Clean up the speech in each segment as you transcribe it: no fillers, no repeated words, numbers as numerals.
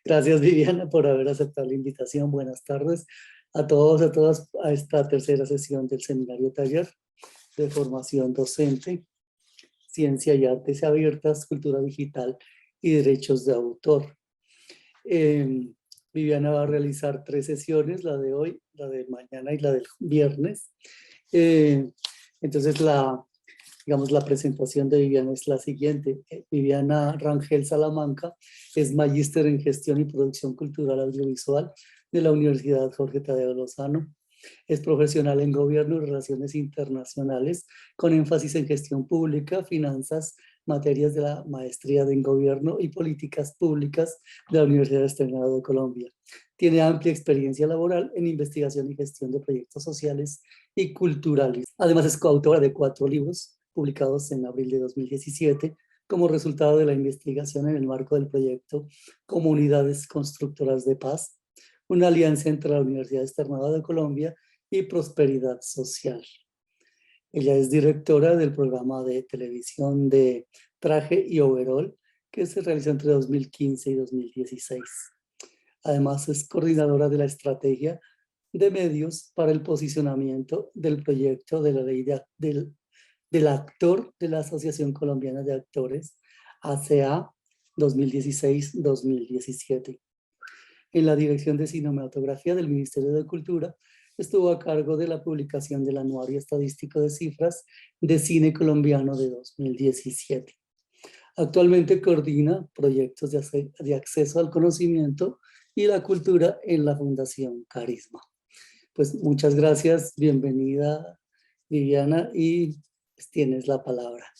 Gracias, Viviana, por haber aceptado la invitación. Buenas tardes a todos, a todas, a esta tercera sesión del seminario taller de formación docente, ciencia y artes abiertas, cultura digital y derechos de autor. Viviana va a realizar 3 sesiones, la de hoy, la de mañana y la del viernes. Entonces, la presentación de Viviana es la siguiente. Viviana Rangel Salamanca es magíster en gestión y producción cultural audiovisual de la Universidad Jorge Tadeo Lozano. Es profesional en gobierno y relaciones internacionales con énfasis en gestión pública, finanzas, materias de la maestría en gobierno y políticas públicas de la Universidad Externado de Colombia. Tiene amplia experiencia laboral en investigación y gestión de proyectos sociales y culturales. Además es coautora de 4 libros publicados en abril de 2017 como resultado de la investigación en el marco del proyecto Comunidades Constructoras de Paz, una alianza entre la Universidad Externado de Colombia y Prosperidad Social. Ella es directora del programa de televisión de Traje y Overol, que se realizó entre 2015 y 2016. Además, es coordinadora de la estrategia de medios para el posicionamiento del proyecto de la ley del actor de la Asociación Colombiana de Actores, ACA 2016-2017. En la Dirección de Cinematografía del Ministerio de Cultura, estuvo a cargo de la publicación del Anuario Estadístico de Cifras de Cine Colombiano de 2017. Actualmente coordina proyectos de acceso al conocimiento y la cultura en la Fundación Carisma. Pues muchas gracias, bienvenida Viviana, y pues tienes la palabra.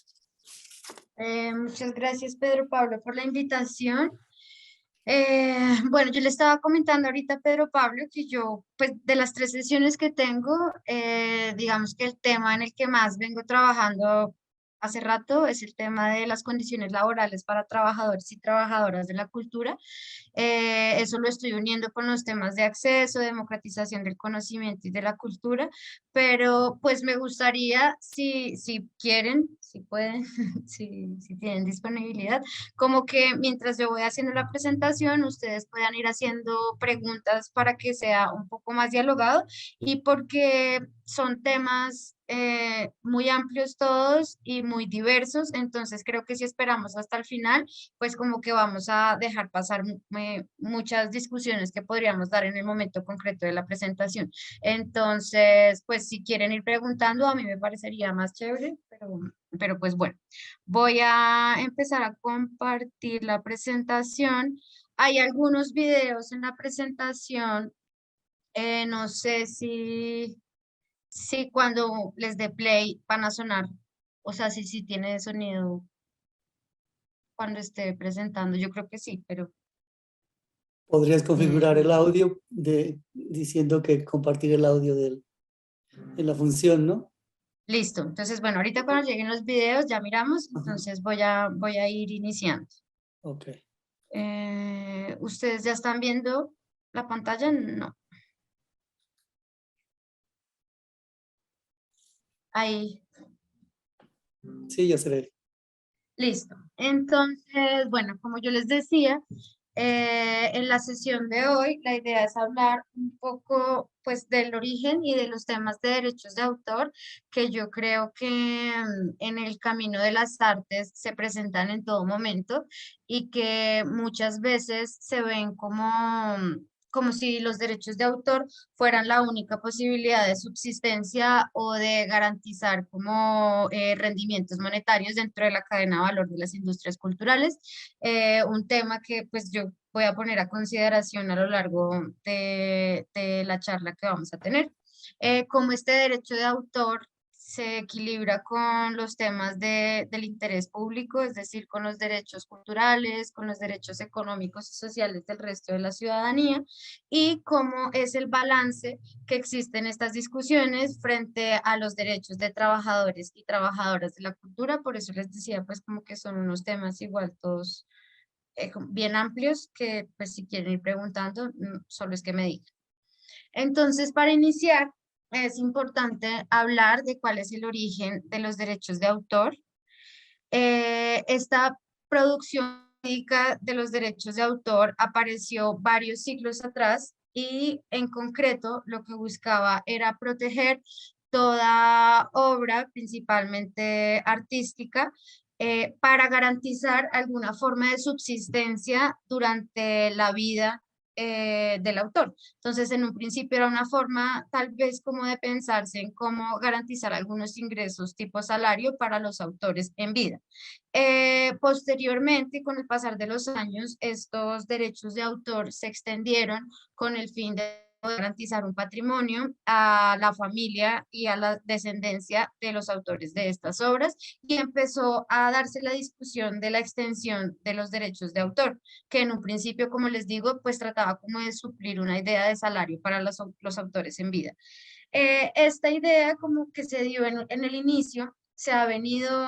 Muchas gracias, Pedro Pablo, por la invitación. Bueno, yo le estaba comentando ahorita a Pedro Pablo que yo, pues de las 3 sesiones que tengo, digamos que el tema en el que más vengo trabajando hace rato es el tema de las condiciones laborales para trabajadores y trabajadoras de la cultura. Eso lo estoy uniendo con los temas de acceso, democratización del conocimiento y de la cultura, pero pues me gustaría, si quieren, si pueden, si tienen disponibilidad, como que mientras yo voy haciendo la presentación, ustedes puedan ir haciendo preguntas para que sea un poco más dialogado y porque son temas muy amplios todos y muy diversos, entonces creo que si esperamos hasta el final, pues como que vamos a dejar pasar muchas discusiones que podríamos dar en el momento concreto de la presentación. Entonces, pues si quieren ir preguntando, a mí me parecería más chévere, pero pues bueno. Voy a empezar a compartir la presentación. Hay algunos videos en la presentación. No sé si cuando les dé play van a sonar. O sea, si tiene sonido cuando esté presentando. Yo creo que sí, pero... ¿Podrías configurar el audio diciendo que compartir el audio en la función, no? Listo. Entonces, bueno, ahorita cuando lleguen los videos ya miramos. Entonces voy a ir iniciando. Ok. ¿Ustedes ya están viendo la pantalla? No. Ahí. Sí, ya se ve. Listo. Entonces, bueno, como yo les decía, en la sesión de hoy la idea es hablar un poco pues del origen y de los temas de derechos de autor que yo creo que en el camino de las artes se presentan en todo momento y que muchas veces se ven como si los derechos de autor fueran la única posibilidad de subsistencia o de garantizar como rendimientos monetarios dentro de la cadena de valor de las industrias culturales. Un tema que pues yo voy a poner a consideración a lo largo de la charla que vamos a tener. Como este derecho de autor se equilibra con los temas del interés público, es decir, con los derechos culturales, con los derechos económicos y sociales del resto de la ciudadanía, y cómo es el balance que existe en estas discusiones frente a los derechos de trabajadores y trabajadoras de la cultura. Por eso les decía, pues como que son unos temas igual todos bien amplios que pues si quieren ir preguntando, solo es que me digan. Entonces, para iniciar, es importante hablar de cuál es el origen de los derechos de autor. Esta producción jurídica de los derechos de autor apareció varios siglos atrás y en concreto lo que buscaba era proteger toda obra, principalmente artística, para garantizar alguna forma de subsistencia durante la vida del autor. Entonces, en un principio era una forma tal vez como de pensarse en cómo garantizar algunos ingresos tipo salario para los autores en vida. Posteriormente, con el pasar de los años, estos derechos de autor se extendieron con el fin de garantizar un patrimonio a la familia y a la descendencia de los autores de estas obras y empezó a darse la discusión de la extensión de los derechos de autor, que en un principio, como les digo, pues trataba como de suplir una idea de salario para los autores en vida. Esta idea como que se dio en el inicio, se ha venido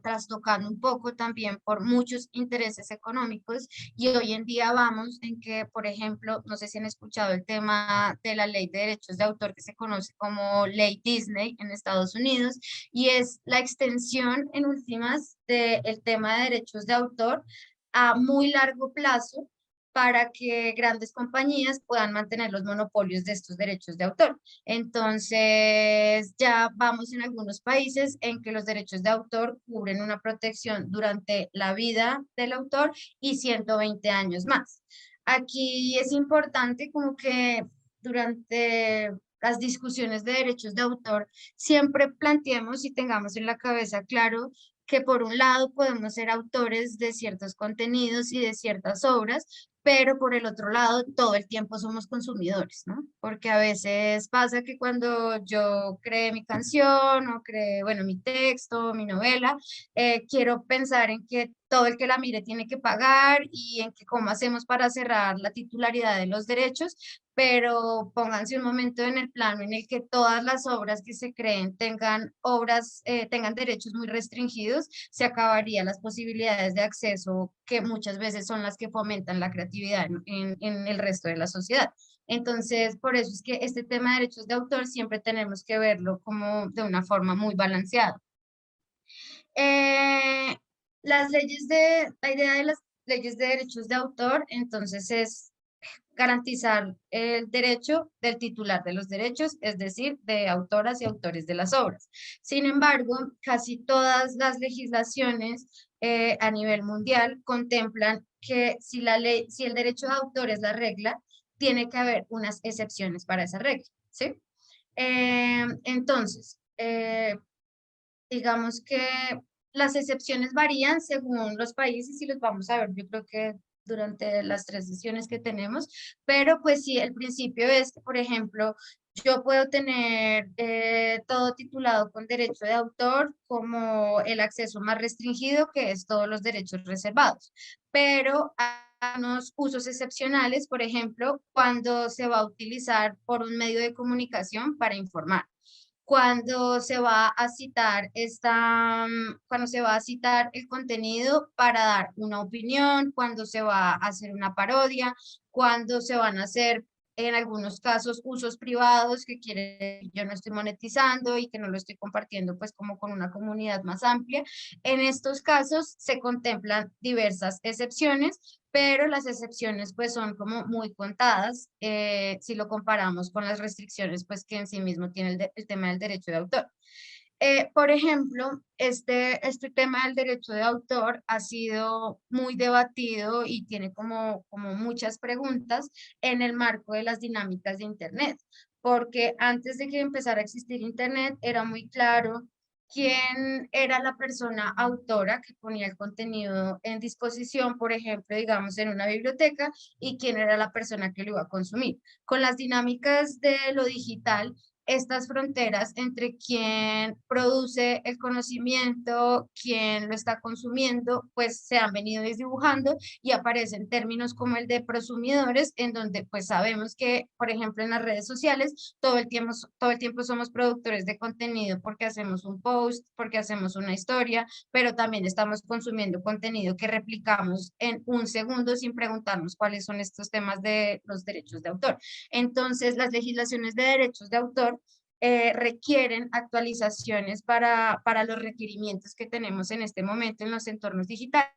trastocando un poco también por muchos intereses económicos y hoy en día vamos en que, por ejemplo, no sé si han escuchado el tema de la ley de derechos de autor que se conoce como ley Disney en Estados Unidos y es la extensión en últimas del tema de derechos de autor a muy largo plazo para que grandes compañías puedan mantener los monopolios de estos derechos de autor. Entonces, ya vamos en algunos países en que los derechos de autor cubren una protección durante la vida del autor y 120 años más. Aquí es importante como que durante las discusiones de derechos de autor siempre planteemos y tengamos en la cabeza claro que por un lado podemos ser autores de ciertos contenidos y de ciertas obras, pero por el otro lado, todo el tiempo somos consumidores, ¿no? Porque a veces pasa que cuando yo creé mi canción o creé, bueno, mi texto, mi novela, quiero pensar en que todo el que la mire tiene que pagar y en que cómo hacemos para cerrar la titularidad de los derechos, pero pónganse un momento en el plano en el que todas las obras que se creen tengan tengan derechos muy restringidos, se acabarían las posibilidades de acceso que muchas veces son las que fomentan la creatividad en el resto de la sociedad. Entonces, por eso es que este tema de derechos de autor siempre tenemos que verlo como de una forma muy balanceada. Eh, la idea de las leyes de derechos de autor, entonces es garantizar el derecho del titular de los derechos, es decir, de autoras y autores de las obras. Sin embargo, casi todas las legislaciones a nivel mundial contemplan que si el derecho de autor es la regla, tiene que haber unas excepciones para esa regla, ¿sí? Entonces, digamos que las excepciones varían según los países y los vamos a ver, yo creo que durante las tres sesiones que tenemos, pero pues sí, el principio es que, por ejemplo, yo puedo tener todo titulado con derecho de autor como el acceso más restringido, que es todos los derechos reservados, pero hay unos usos excepcionales, por ejemplo, cuando se va a utilizar por un medio de comunicación para informar cuando se va a citar cuando se va a citar el contenido para dar una opinión, cuando se va a hacer una parodia, cuando se van a hacer en algunos casos usos privados que quiere yo no estoy monetizando y que no lo estoy compartiendo pues como con una comunidad más amplia. En estos casos se contemplan diversas excepciones, pero las excepciones pues son como muy contadas si lo comparamos con las restricciones pues que en sí mismo tiene el tema del derecho de autor. Por ejemplo, este tema del derecho de autor ha sido muy debatido y tiene como muchas preguntas en el marco de las dinámicas de Internet, porque antes de que empezara a existir Internet era muy claro quién era la persona autora que ponía el contenido en disposición, por ejemplo, digamos, en una biblioteca, y quién era la persona que lo iba a consumir. Con las dinámicas de lo digital, estas fronteras entre quien produce el conocimiento, quien lo está consumiendo, pues se han venido desdibujando y aparecen términos como el de prosumidores, en donde pues sabemos que, por ejemplo, en las redes sociales, todo el tiempo somos productores de contenido porque hacemos un post, porque hacemos una historia, pero también estamos consumiendo contenido que replicamos en un segundo sin preguntarnos cuáles son estos temas de los derechos de autor. Entonces, las legislaciones de derechos de autor requieren actualizaciones para los requerimientos que tenemos en este momento en los entornos digitales.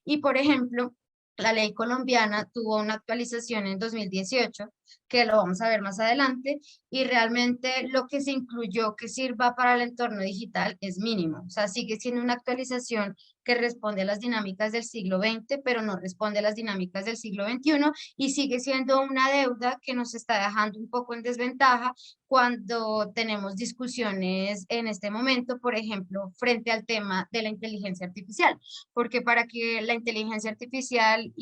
Y por ejemplo, la ley colombiana tuvo una actualización en 2018, que lo vamos a ver más adelante, y realmente lo que se incluyó que sirva para el entorno digital es mínimo. O sea, sigue siendo una actualización que responde a las dinámicas del siglo XX, pero no responde a las dinámicas del siglo XXI, y sigue siendo una deuda que nos está dejando un poco en desventaja cuando tenemos discusiones en este momento, por ejemplo, frente al tema de la inteligencia artificial, porque para que la inteligencia artificial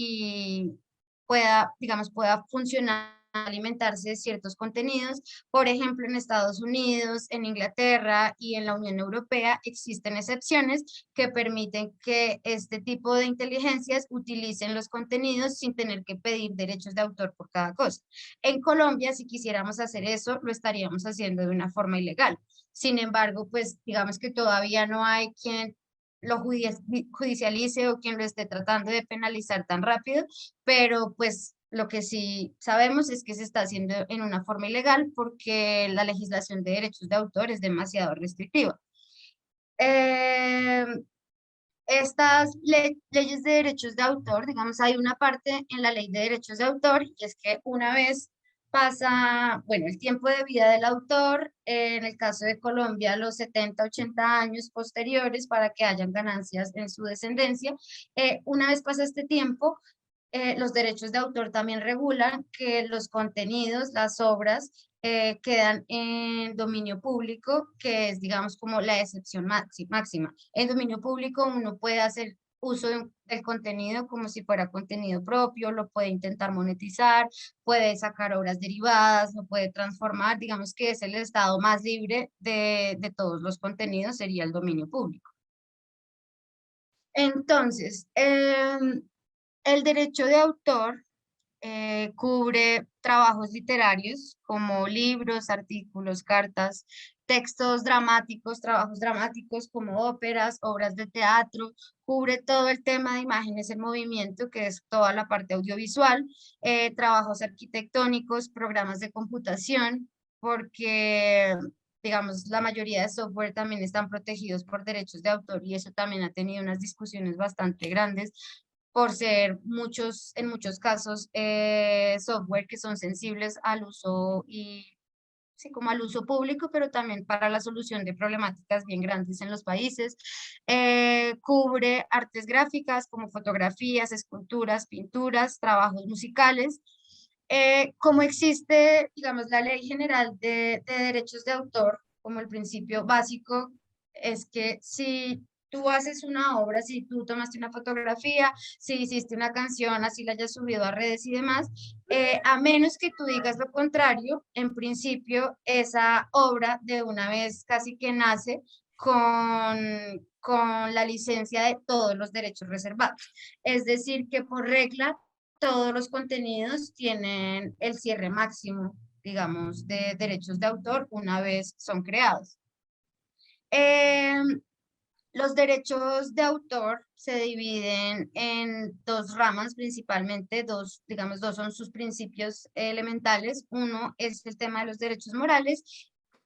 pueda, digamos, pueda funcionar, alimentarse de ciertos contenidos. Por ejemplo, en Estados Unidos, en Inglaterra y en la Unión Europea existen excepciones que permiten que este tipo de inteligencias utilicen los contenidos sin tener que pedir derechos de autor por cada cosa. En Colombia, si quisiéramos hacer eso, lo estaríamos haciendo de una forma ilegal. Sin embargo, pues digamos que todavía no hay quien lo judicialice o quien lo esté tratando de penalizar tan rápido, pero pues lo que sí sabemos es que se está haciendo en una forma ilegal porque la legislación de derechos de autor es demasiado restrictiva. Eh, Estas leyes de derechos de autor, digamos, hay una parte en la ley de derechos de autor y es que una vez pasa, bueno, el tiempo de vida del autor, en el caso de Colombia, los 70, 80 años posteriores para que hayan ganancias en su descendencia, una vez pasa este tiempo, los derechos de autor también regulan que los contenidos, las obras, quedan en dominio público, que es, digamos, como la excepción máxima. En dominio público uno puede hacer uso del contenido como si fuera contenido propio, lo puede intentar monetizar, puede sacar obras derivadas, lo puede transformar, digamos que es el estado más libre de todos los contenidos, sería el dominio público. Entonces, el derecho de autor cubre trabajos literarios como libros, artículos, cartas, textos dramáticos, trabajos dramáticos como óperas, obras de teatro, cubre todo el tema de imágenes en movimiento, que es toda la parte audiovisual, trabajos arquitectónicos, programas de computación, porque digamos, la mayoría de software también están protegidos por derechos de autor y eso también ha tenido unas discusiones bastante grandes por ser muchos, en muchos casos, software que son sensibles al uso y sí, como al uso público, pero también para la solución de problemáticas bien grandes en los países. Cubre artes gráficas como fotografías, esculturas, pinturas, trabajos musicales. Como existe, digamos, la Ley General de Derechos de Autor, como el principio básico, es que si tú haces una obra, si tú tomaste una fotografía, si hiciste una canción, así la hayas subido a redes y demás, a menos que tú digas lo contrario, en principio esa obra de una vez casi que nace con la licencia de todos los derechos reservados. Es decir, que por regla todos los contenidos tienen el cierre máximo, digamos, de derechos de autor una vez son creados. Los derechos de autor se dividen en dos ramas principalmente, dos, digamos, dos son sus principios elementales. Uno es el tema de los derechos morales,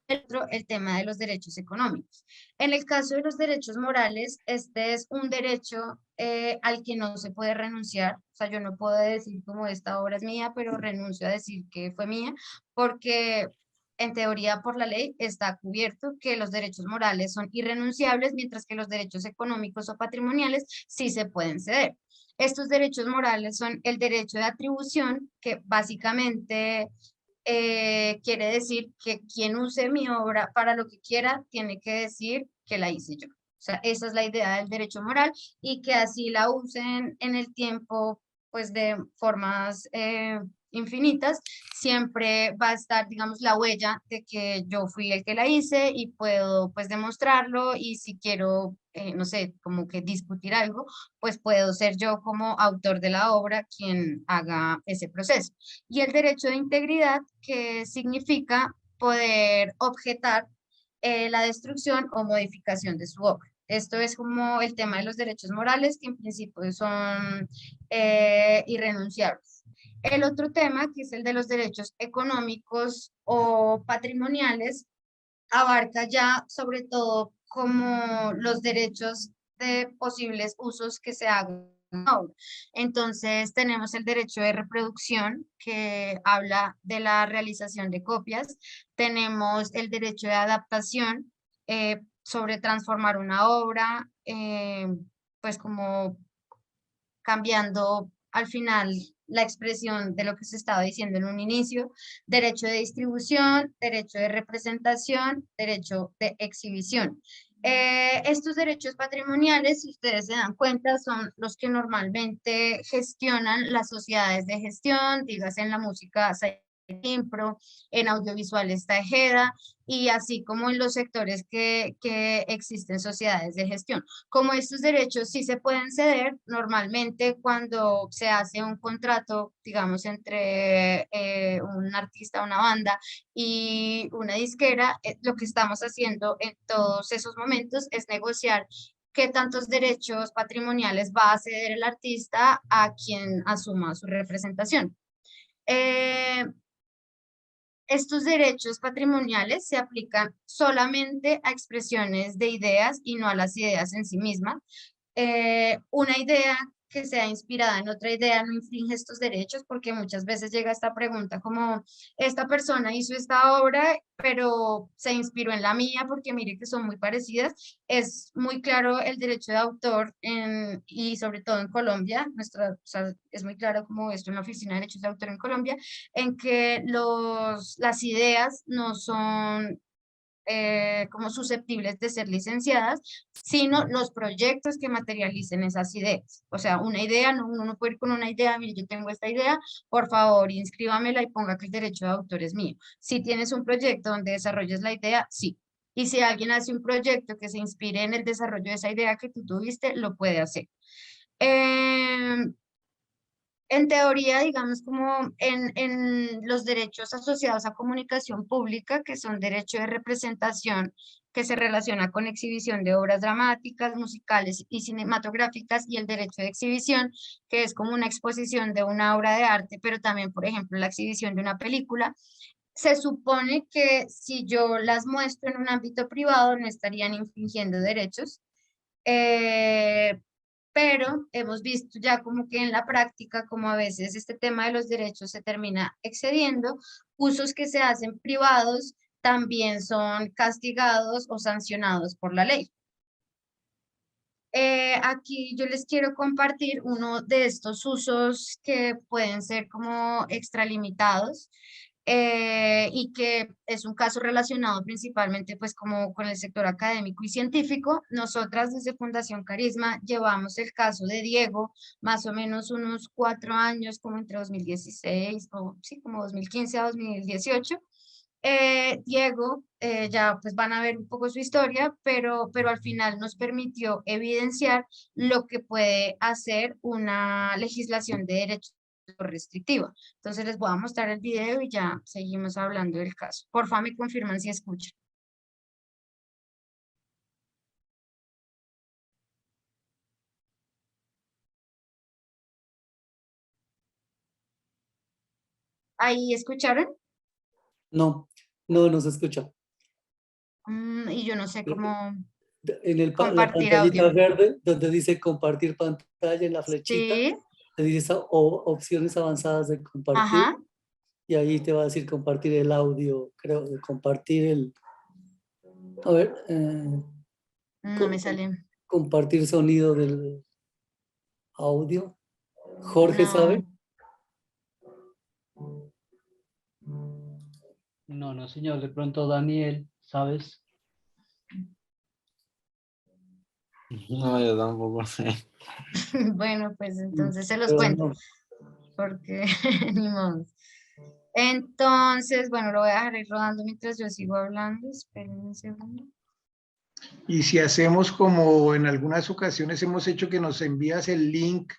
el otro el tema de los derechos económicos. En el caso de los derechos morales, este es un derecho al que no se puede renunciar. O sea, yo no puedo decir como esta obra es mía, pero renuncio a decir que fue mía, porque en teoría por la ley está cubierto que los derechos morales son irrenunciables, mientras que los derechos económicos o patrimoniales sí se pueden ceder. Estos derechos morales son el derecho de atribución, que básicamente quiere decir que quien use mi obra para lo que quiera tiene que decir que la hice yo. O sea, esa es la idea del derecho moral y que así la usen en el tiempo, pues de formas infinitas, siempre va a estar, digamos, la huella de que yo fui el que la hice y puedo, pues, demostrarlo y si quiero, no sé, como que discutir algo, pues puedo ser yo como autor de la obra quien haga ese proceso. Y el derecho de integridad, que significa poder objetar la destrucción o modificación de su obra. Esto es como el tema de los derechos morales, que en principio son irrenunciables. El otro tema, que es el de los derechos económicos o patrimoniales, abarca ya sobre todo como los derechos de posibles usos que se hagan una obra. Entonces tenemos el derecho de reproducción que habla de la realización de copias, tenemos el derecho de adaptación sobre transformar una obra, pues como cambiando al final la expresión de lo que se estaba diciendo en un inicio, derecho de distribución, derecho de representación, derecho de exhibición. Estos derechos patrimoniales, si ustedes se dan cuenta, son los que normalmente gestionan las sociedades de gestión, dígase en la música, Impro, en audiovisual está Ejeda, y así como en los sectores que existen sociedades de gestión. Como estos derechos sí se pueden ceder, normalmente cuando se hace un contrato, digamos, entre un artista, una banda y una disquera, lo que estamos haciendo en todos esos momentos es negociar qué tantos derechos patrimoniales va a ceder el artista a quien asuma su representación. Estos derechos patrimoniales se aplican solamente a expresiones de ideas y no a las ideas en sí mismas. Una idea que sea inspirada en otra idea no infringe estos derechos porque muchas veces llega esta pregunta como, esta persona hizo esta obra, pero se inspiró en la mía porque mire que son muy parecidas. Es muy claro el derecho de autor y sobre todo en Colombia, o sea, es muy claro como esto en la Oficina de Derechos de Autor en Colombia, en que las ideas no son como susceptibles de ser licenciadas, sino los proyectos que materialicen esas ideas. O sea, una idea, uno no puede ir con una idea, mire, yo tengo esta idea, por favor, inscríbamela y ponga que el derecho de autor es mío. Si tienes un proyecto donde desarrolles la idea, sí. Y si alguien hace un proyecto que se inspire en el desarrollo de esa idea que tú tuviste, lo puede hacer. En teoría, digamos, como en los derechos asociados a comunicación pública, que son derecho de representación, que se relaciona con exhibición de obras dramáticas, musicales y cinematográficas, y el derecho de exhibición, que es como una exposición de una obra de arte, pero también, por ejemplo, la exhibición de una película. Se supone que si yo las muestro en un ámbito privado, no estarían infringiendo derechos. Eh, pero hemos visto ya como que en la práctica, como a veces este tema de los derechos se termina excediendo, usos que se hacen privados también son castigados o sancionados por la ley. Aquí yo les quiero compartir uno de estos usos que pueden ser como extralimitados y que es un caso relacionado principalmente pues como con el sector académico y científico. Nosotras desde Fundación Carisma llevamos el caso de Diego más o menos unos 4 años, como entre 2016 o sí, como 2015 a 2018. Diego, ya pues van a ver un poco su historia, pero al final nos permitió evidenciar lo que puede hacer una legislación de derechos restrictiva. Entonces les voy a mostrar el video y ya seguimos hablando del caso. Porfa, me confirman si escuchan. ¿Ahí escucharon? No, no se escucha. Y yo no sé cómo En la compartir pantallita audio. verde, donde dice compartir pantalla en la flechita, Sí, te dice opciones avanzadas de compartir, ajá, y ahí te va a decir compartir el audio, creo, de compartir el, a ver, no me sale. compartir sonido del audio. Jorge No. sabe. No, señor, de pronto Daniel, ¿sabes? No, yo tampoco sé. Bueno, pues entonces se los Pero cuento, no. porque ni modo. Entonces, bueno, lo voy a dejar ahí rodando mientras yo sigo hablando. Esperen un segundo. Y si hacemos como en algunas ocasiones hemos hecho que nos envías el link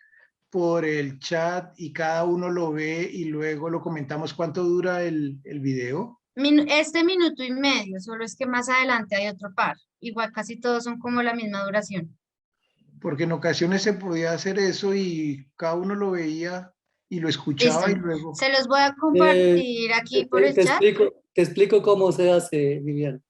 por el chat y cada uno lo ve y luego lo comentamos cuánto dura el video. Este minuto y medio, solo es que más adelante hay otro par. Igual casi todos son como la misma duración. Porque en ocasiones se podía hacer eso y cada uno lo veía y lo Listo. escuchaba y luego. Se los voy a Eh, compartir aquí te, por te- el te chat. explico, te explico cómo se hace, Vivian.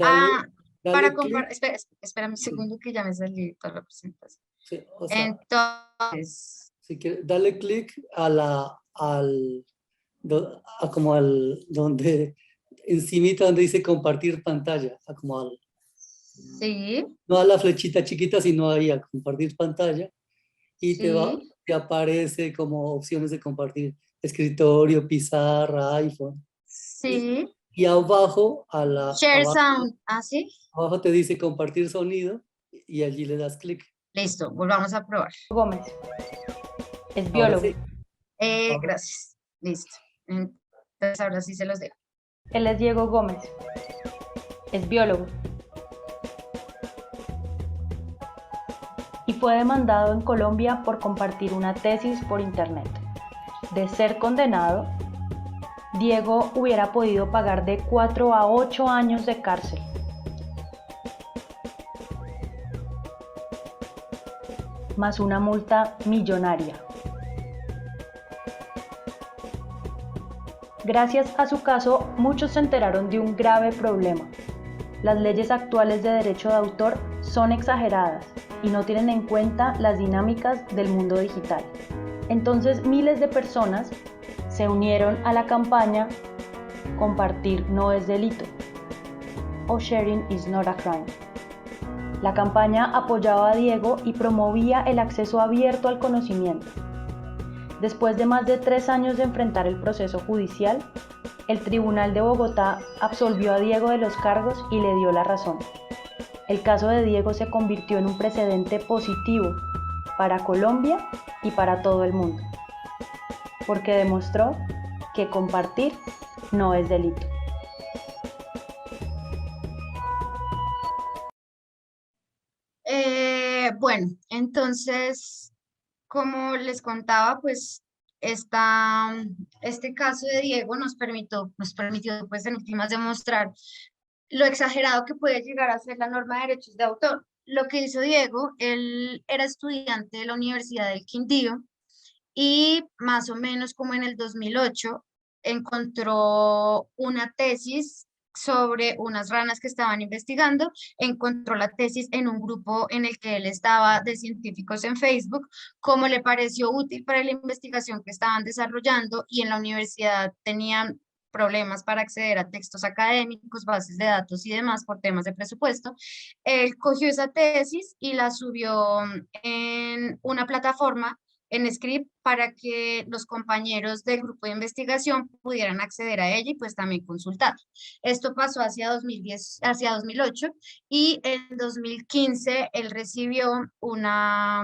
Ah, Dale, para dale clic. compartir. Espera un segundo que ya me salí toda la presentación. Sí, o sea, Entonces, si quieres, dale clic como al, donde, encimita donde dice compartir pantalla, sí, no a la flechita chiquita, sino ahí a compartir pantalla, y sí, te aparece como opciones de compartir escritorio, pizarra, iPhone. Y, sí. y abajo, Share sound, ¿ah, sí? abajo te dice compartir sonido y allí le das clic. Listo, volvamos a probar. Gómez. Es Ahora biólogo. sí. Gracias, listo. Entonces ahora sí se los dejo. Él es Diego Gómez. Es biólogo. Y fue demandado en Colombia por compartir una tesis por internet. De ser condenado, Diego hubiera podido pagar de 4 a 8 años de cárcel. Más una multa millonaria. Gracias a su caso, muchos se enteraron de un grave problema. Las leyes actuales de derecho de autor son exageradas y no tienen en cuenta las dinámicas del mundo digital. Entonces, miles de personas se unieron a la campaña Compartir no es delito o Sharing is not a crime. La campaña apoyaba a Diego y promovía el acceso abierto al conocimiento. Después de más de 3 años de enfrentar el proceso judicial, el Tribunal de Bogotá absolvió a Diego de los cargos y le dio la razón. El caso de Diego se convirtió en un precedente positivo para Colombia y para todo el mundo, porque demostró que compartir no es delito. Bueno, entonces, como les contaba, pues este caso de Diego nos permitió pues en últimas demostrar lo exagerado que puede llegar a ser la norma de derechos de autor. Lo que hizo Diego, él era estudiante de la Universidad del Quindío y más o menos como en el 2008 encontró una tesis sobre unas ranas que estaban investigando, encontró la tesis en un grupo en el que él estaba de científicos en Facebook, como le pareció útil para la investigación que estaban desarrollando y en la universidad tenían problemas para acceder a textos académicos, bases de datos y demás por temas de presupuesto. Él cogió esa tesis y la subió en una plataforma en Script para que los compañeros del grupo de investigación pudieran acceder a ella y pues también consultar. Esto pasó hacia 2010, hacia 2008 y en 2015 él recibió una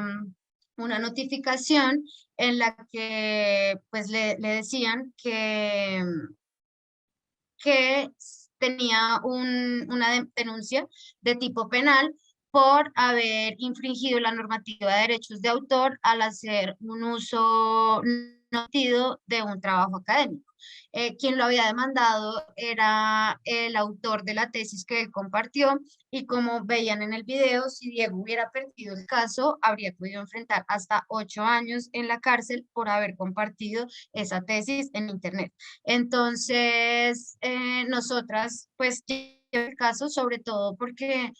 notificación en la que pues le decían que tenía una denuncia de tipo penal por haber infringido la normativa de derechos de autor al hacer un uso no debido de un trabajo académico. Quien lo había demandado era el autor de la tesis que él compartió y como veían en el video, si Diego hubiera perdido el caso, habría podido enfrentar hasta 8 años en la cárcel por haber compartido esa tesis en internet. Entonces, nosotras, pues, el caso, sobre todo porque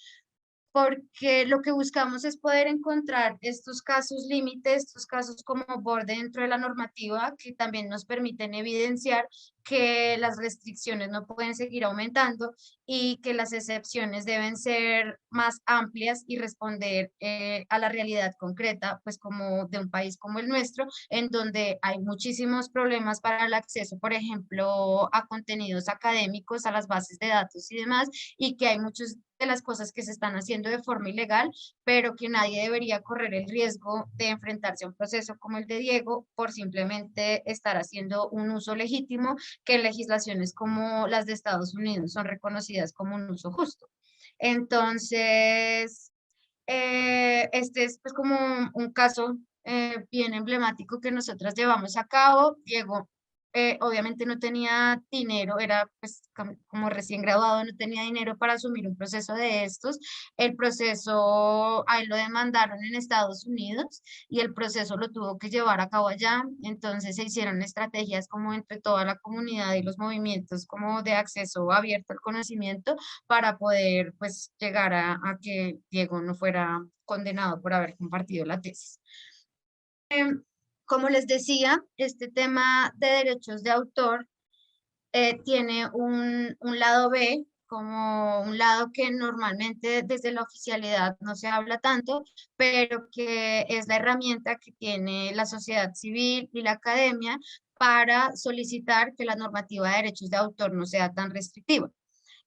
lo que buscamos es poder encontrar estos casos límites, estos casos como borde dentro de la normativa que también nos permiten evidenciar que las restricciones no pueden seguir aumentando y que las excepciones deben ser más amplias y responder a la realidad concreta, pues como de un país como el nuestro, en donde hay muchísimos problemas para el acceso, por ejemplo, a contenidos académicos, a las bases de datos y demás, y que hay muchas de las cosas que se están haciendo de forma ilegal, pero que nadie debería correr el riesgo de enfrentarse a un proceso como el de Diego por simplemente estar haciendo un uso legítimo que en legislaciones como las de Estados Unidos son reconocidas como un uso justo. Entonces, este es pues como un caso bien emblemático que nosotras llevamos a cabo. Diego obviamente no tenía dinero, era pues como recién graduado, no tenía dinero para asumir un proceso de estos. El proceso, ahí lo demandaron en Estados Unidos y el proceso lo tuvo que llevar a cabo allá. Entonces se hicieron estrategias como entre toda la comunidad y los movimientos como de acceso abierto al conocimiento para poder pues llegar a que Diego no fuera condenado por haber compartido la tesis. Como les decía, este tema de derechos de autor tiene un lado B, como un lado que normalmente desde la oficialidad no se habla tanto, pero que es la herramienta que tiene la sociedad civil y la academia para solicitar que la normativa de derechos de autor no sea tan restrictiva.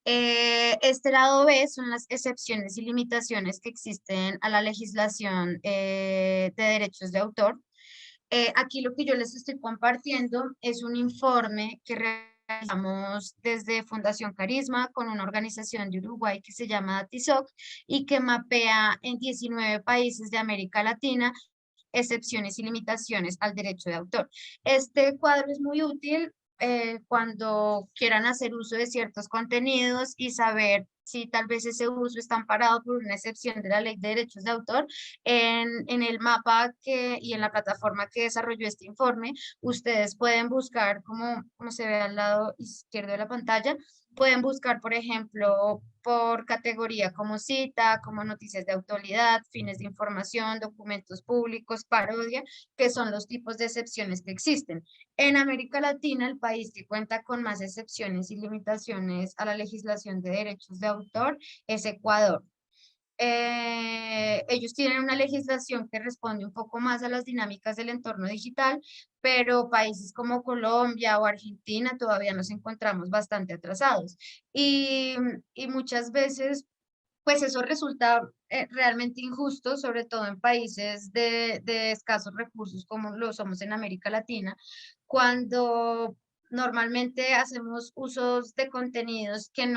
Este lado B son las excepciones y limitaciones que existen a la legislación de derechos de autor. Aquí lo que yo les estoy compartiendo es un informe que realizamos desde Fundación Carisma con una organización de Uruguay que se llama TISOC y que mapea en 19 países de América Latina excepciones y limitaciones al derecho de autor. Este cuadro es muy útil cuando quieran hacer uso de ciertos contenidos y saber si tal vez ese uso está amparado por una excepción de la ley de derechos de autor. En el mapa y en la plataforma que desarrolló este informe, ustedes pueden buscar, como se ve al lado izquierdo de la pantalla, pueden buscar, por ejemplo, por categoría como cita, como noticias de actualidad, fines de información, documentos públicos, parodia, que son los tipos de excepciones que existen. En América Latina, el país que cuenta con más excepciones y limitaciones a la legislación de derechos de autor es Ecuador. Ellos tienen una legislación que responde un poco más a las dinámicas del entorno digital, pero países como Colombia o Argentina todavía nos encontramos bastante atrasados. Y muchas veces, pues eso resulta realmente injusto, sobre todo en países de escasos recursos como lo somos en América Latina, cuando normalmente hacemos usos de contenidos que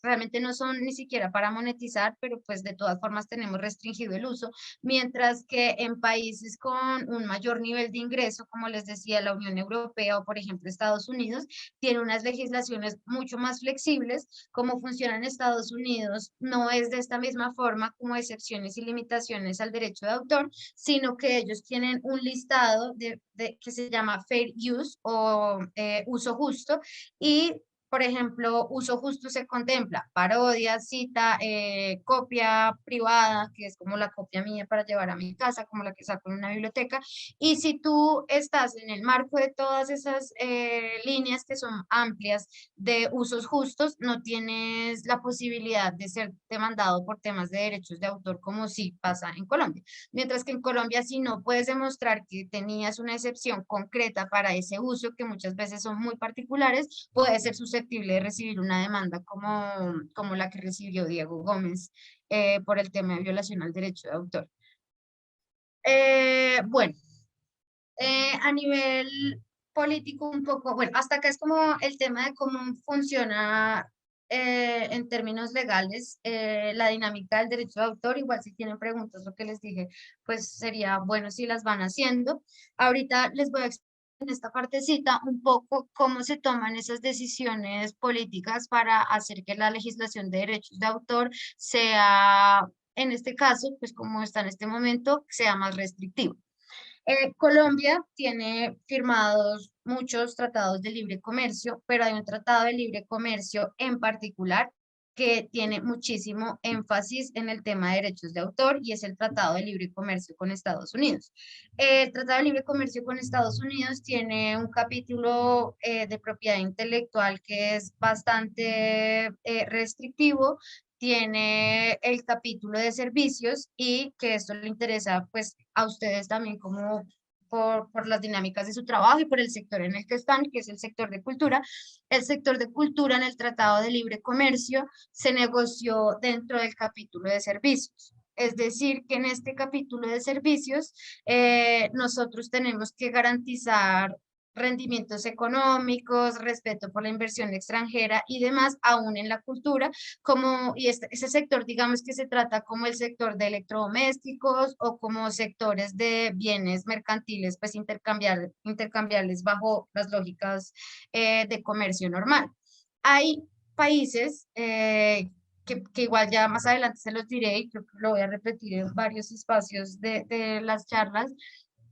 realmente no son ni siquiera para monetizar, pero pues de todas formas tenemos restringido el uso, mientras que en países con un mayor nivel de ingreso, como les decía, la Unión Europea o por ejemplo Estados Unidos, tiene unas legislaciones mucho más flexibles. Como funciona en Estados Unidos, no es de esta misma forma como excepciones y limitaciones al derecho de autor, sino que ellos tienen un listado que se llama Fair Use o uso justo, y por ejemplo, uso justo se contempla parodia, cita, copia privada, que es como la copia mía para llevar a mi casa, como la que saco en una biblioteca. Y si tú estás en el marco de todas esas líneas que son amplias de usos justos, no tienes la posibilidad de ser demandado por temas de derechos de autor como sí pasa en Colombia. Mientras que en Colombia, si no puedes demostrar que tenías una excepción concreta para ese uso, que muchas veces son muy particulares, puede ser susceptible de recibir una demanda como la que recibió Diego Gómez por el tema de violación al derecho de autor. Bueno, a nivel político un poco, bueno, hasta acá es como el tema de cómo funciona en términos legales la dinámica del derecho de autor. Igual si tienen preguntas, lo que les dije, pues sería bueno si las van haciendo. Ahorita les voy a explicar en esta partecita un poco cómo se toman esas decisiones políticas para hacer que la legislación de derechos de autor sea, en este caso, pues como está en este momento, sea más restrictiva. Colombia tiene firmados muchos tratados de libre comercio, pero hay un tratado de libre comercio en particular que tiene muchísimo énfasis en el tema de derechos de autor, y es el Tratado de Libre Comercio con Estados Unidos. El Tratado de Libre Comercio con Estados Unidos tiene un capítulo de propiedad intelectual que es bastante restrictivo. Tiene el capítulo de servicios, y que esto le interesa pues a ustedes también como por las dinámicas de su trabajo y por el sector en el que están, que es el sector de cultura. El sector de cultura en el Tratado de Libre Comercio se negoció dentro del capítulo de servicios. Es decir, que en este capítulo de servicios nosotros tenemos que garantizar rendimientos económicos, respeto por la inversión extranjera y demás, aún en la cultura, ese sector, digamos que se trata como el sector de electrodomésticos o como sectores de bienes mercantiles, pues intercambiables bajo las lógicas de comercio normal. Hay países que igual ya más adelante se los diré y creo que lo voy a repetir en varios espacios de las charlas,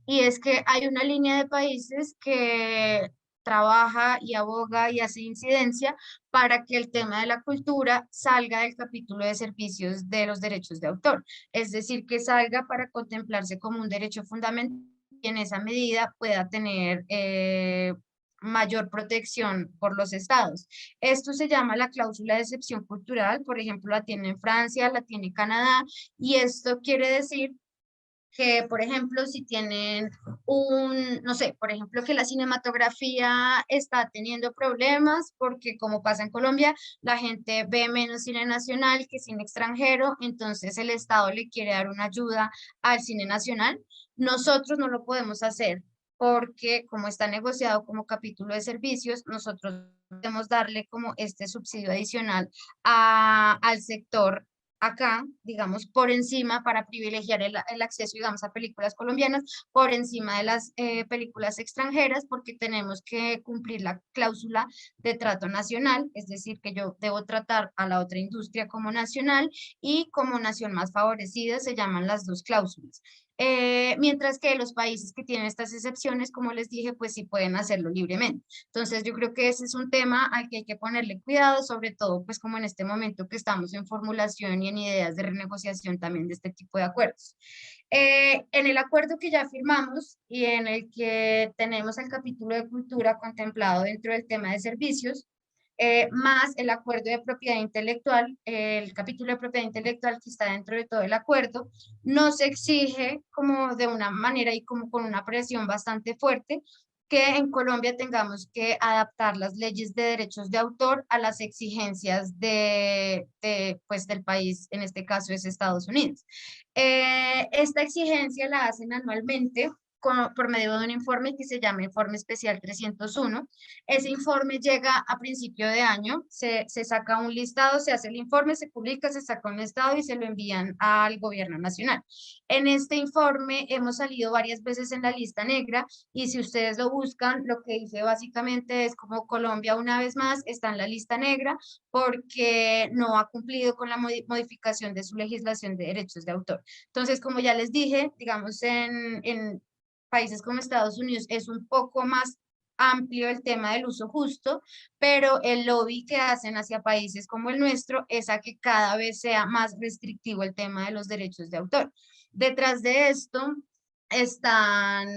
y es que hay una línea de países que trabaja y aboga y hace incidencia para que el tema de la cultura salga del capítulo de servicios de los derechos de autor, es decir, que salga para contemplarse como un derecho fundamental y en esa medida pueda tener mayor protección por los estados. Esto se llama la cláusula de excepción cultural, por ejemplo, la tiene Francia, la tiene Canadá, y esto quiere decir que, por ejemplo, si tienen no sé, por ejemplo, que la cinematografía está teniendo problemas porque, como pasa en Colombia, la gente ve menos cine nacional que cine extranjero, entonces el Estado le quiere dar una ayuda al cine nacional. Nosotros no lo podemos hacer porque, como está negociado como capítulo de servicios, nosotros podemos darle como este subsidio adicional al sector acá, digamos, por encima para privilegiar el acceso, digamos, a películas colombianas por encima de las películas extranjeras, porque tenemos que cumplir la cláusula de trato nacional, es decir, que yo debo tratar a la otra industria como nacional y como nación más favorecida, se llaman las dos cláusulas. Mientras que los países que tienen estas excepciones, como les dije, pues sí pueden hacerlo libremente. Entonces yo creo que ese es un tema al que hay que ponerle cuidado, sobre todo pues como en este momento que estamos en formulación y en ideas de renegociación también de este tipo de acuerdos. En el acuerdo que ya firmamos y en el que tenemos el capítulo de cultura contemplado dentro del tema de servicios, más el acuerdo de propiedad intelectual, el capítulo de propiedad intelectual que está dentro de todo el acuerdo, nos exige como de una manera y como con una presión bastante fuerte que en Colombia tengamos que adaptar las leyes de derechos de autor a las exigencias pues, del país, en este caso es Estados Unidos. Esta exigencia la hacen anualmente por medio de un informe que se llama Informe Especial 301. Ese informe llega a principio de año, se saca un listado, se hace el informe, se publica, se saca un listado y se lo envían al gobierno nacional. En este informe hemos salido varias veces en la lista negra y si ustedes lo buscan, lo que dice básicamente es como Colombia una vez más está en la lista negra porque no ha cumplido con la modificación de su legislación de derechos de autor. Entonces, como ya les dije, digamos en países como Estados Unidos es un poco más amplio el tema del uso justo, pero el lobby que hacen hacia países como el nuestro es a que cada vez sea más restrictivo el tema de los derechos de autor. Detrás de esto están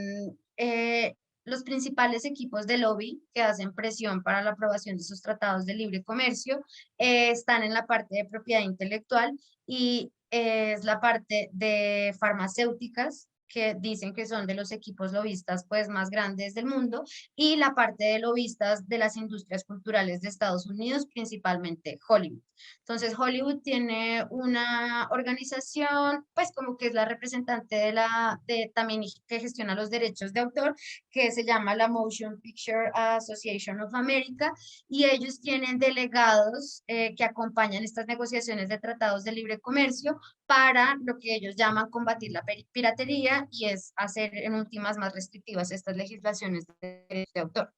los principales equipos de lobby que hacen presión para la aprobación de esos tratados de libre comercio, están en la parte de propiedad intelectual y es la parte de farmacéuticas, que dicen que son de los equipos lobistas pues más grandes del mundo, y la parte de lobistas de las industrias culturales de Estados Unidos, principalmente Hollywood. Entonces Hollywood tiene una organización pues como que es la representante también que gestiona los derechos de autor, que se llama la Motion Picture Association of America, y ellos tienen delegados que acompañan estas negociaciones de tratados de libre comercio para lo que ellos llaman combatir la piratería y es hacer en últimas más restrictivas estas legislaciones de derechos de autor.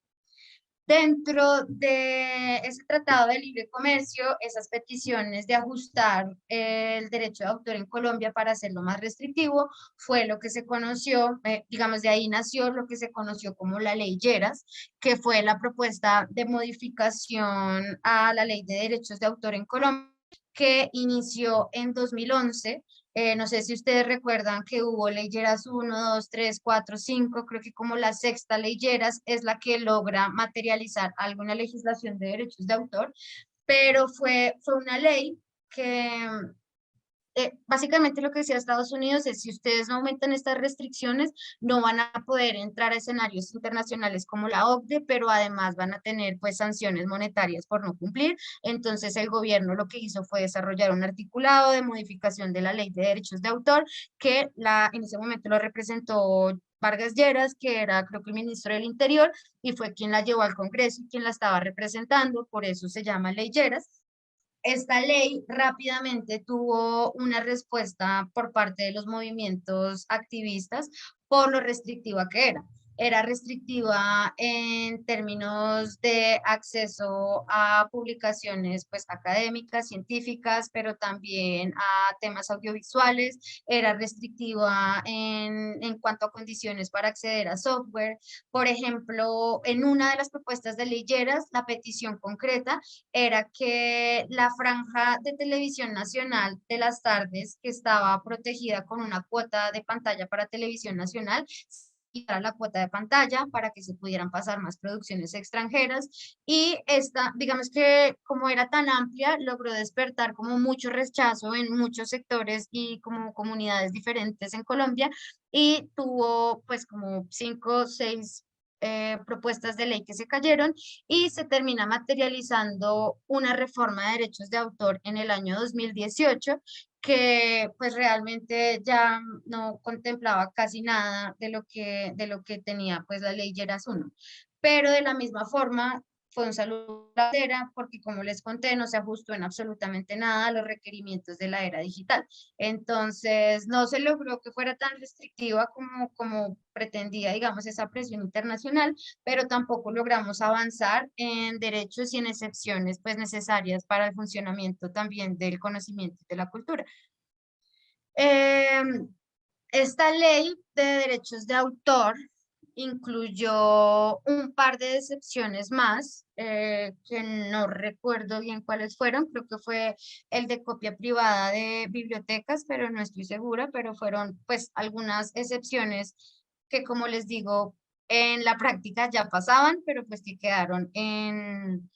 Dentro de ese tratado de libre comercio, esas peticiones de ajustar el derecho de autor en Colombia para hacerlo más restrictivo fue lo que se conoció, digamos de ahí nació lo que se conoció como la ley Lleras, que fue la propuesta de modificación a la ley de derechos de autor en Colombia, que inició en 2011. No sé si ustedes recuerdan que hubo ley Lleras 1, 2, 3, 4, 5, creo que como la sexta ley Lleras es la que logra materializar alguna legislación de derechos de autor, pero fue una ley que básicamente lo que decía Estados Unidos es si ustedes no aumentan estas restricciones, no van a poder entrar a escenarios internacionales como la OCDE, pero además van a tener pues sanciones monetarias por no cumplir. Entonces el gobierno lo que hizo fue desarrollar un articulado de modificación de la ley de derechos de autor que en ese momento lo representó Vargas Lleras, que era creo que el ministro del Interior, y fue quien la llevó al Congreso y quien la estaba representando, por eso se llama Ley Lleras. Esta ley rápidamente tuvo una respuesta por parte de los movimientos activistas por lo restrictiva que era. Era restrictiva en términos de acceso a publicaciones pues, académicas, científicas, pero también a temas audiovisuales. Era restrictiva en cuanto a condiciones para acceder a software. Por ejemplo, en una de las propuestas de Ley Lleras, la petición concreta era que la franja de televisión nacional de las tardes, que estaba protegida con una cuota de pantalla para televisión nacional, quitara la cuota de pantalla para que se pudieran pasar más producciones extranjeras. Y esta, digamos que como era tan amplia, logró despertar como mucho rechazo en muchos sectores y como comunidades diferentes en Colombia, y tuvo pues como 5 o 6 propuestas de ley que se cayeron, y se termina materializando una reforma de derechos de autor en el año 2018 que pues realmente ya no contemplaba casi nada de lo que tenía pues la ley Lleras 1. Pero de la misma forma fue un saludo a la era porque, como les conté, no se ajustó en absolutamente nada a los requerimientos de la era digital. Entonces, no se logró que fuera tan restrictiva como pretendía, digamos, esa presión internacional, pero tampoco logramos avanzar en derechos y en excepciones pues necesarias para el funcionamiento también del conocimiento y de la cultura. Esta ley de derechos de autor incluyó un par de excepciones más, que no recuerdo bien cuáles fueron, creo que fue el de copia privada de bibliotecas, pero no estoy segura, pero fueron pues algunas excepciones que, como les digo, en la práctica ya pasaban, pero pues que quedaron en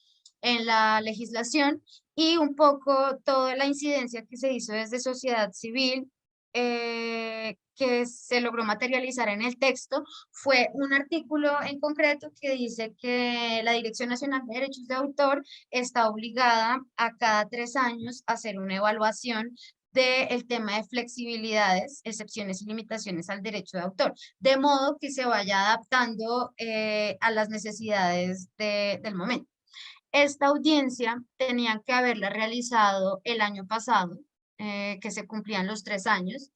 la legislación, y un poco toda la incidencia que se hizo desde sociedad civil, que se logró materializar en el texto, fue un artículo en concreto que dice que la Dirección Nacional de Derechos de Autor está obligada a cada 3 años a hacer una evaluación del tema de flexibilidades, excepciones y limitaciones al derecho de autor, de modo que se vaya adaptando a las necesidades del momento. Esta audiencia tenían que haberla realizado el año pasado, que se cumplían los 3 años.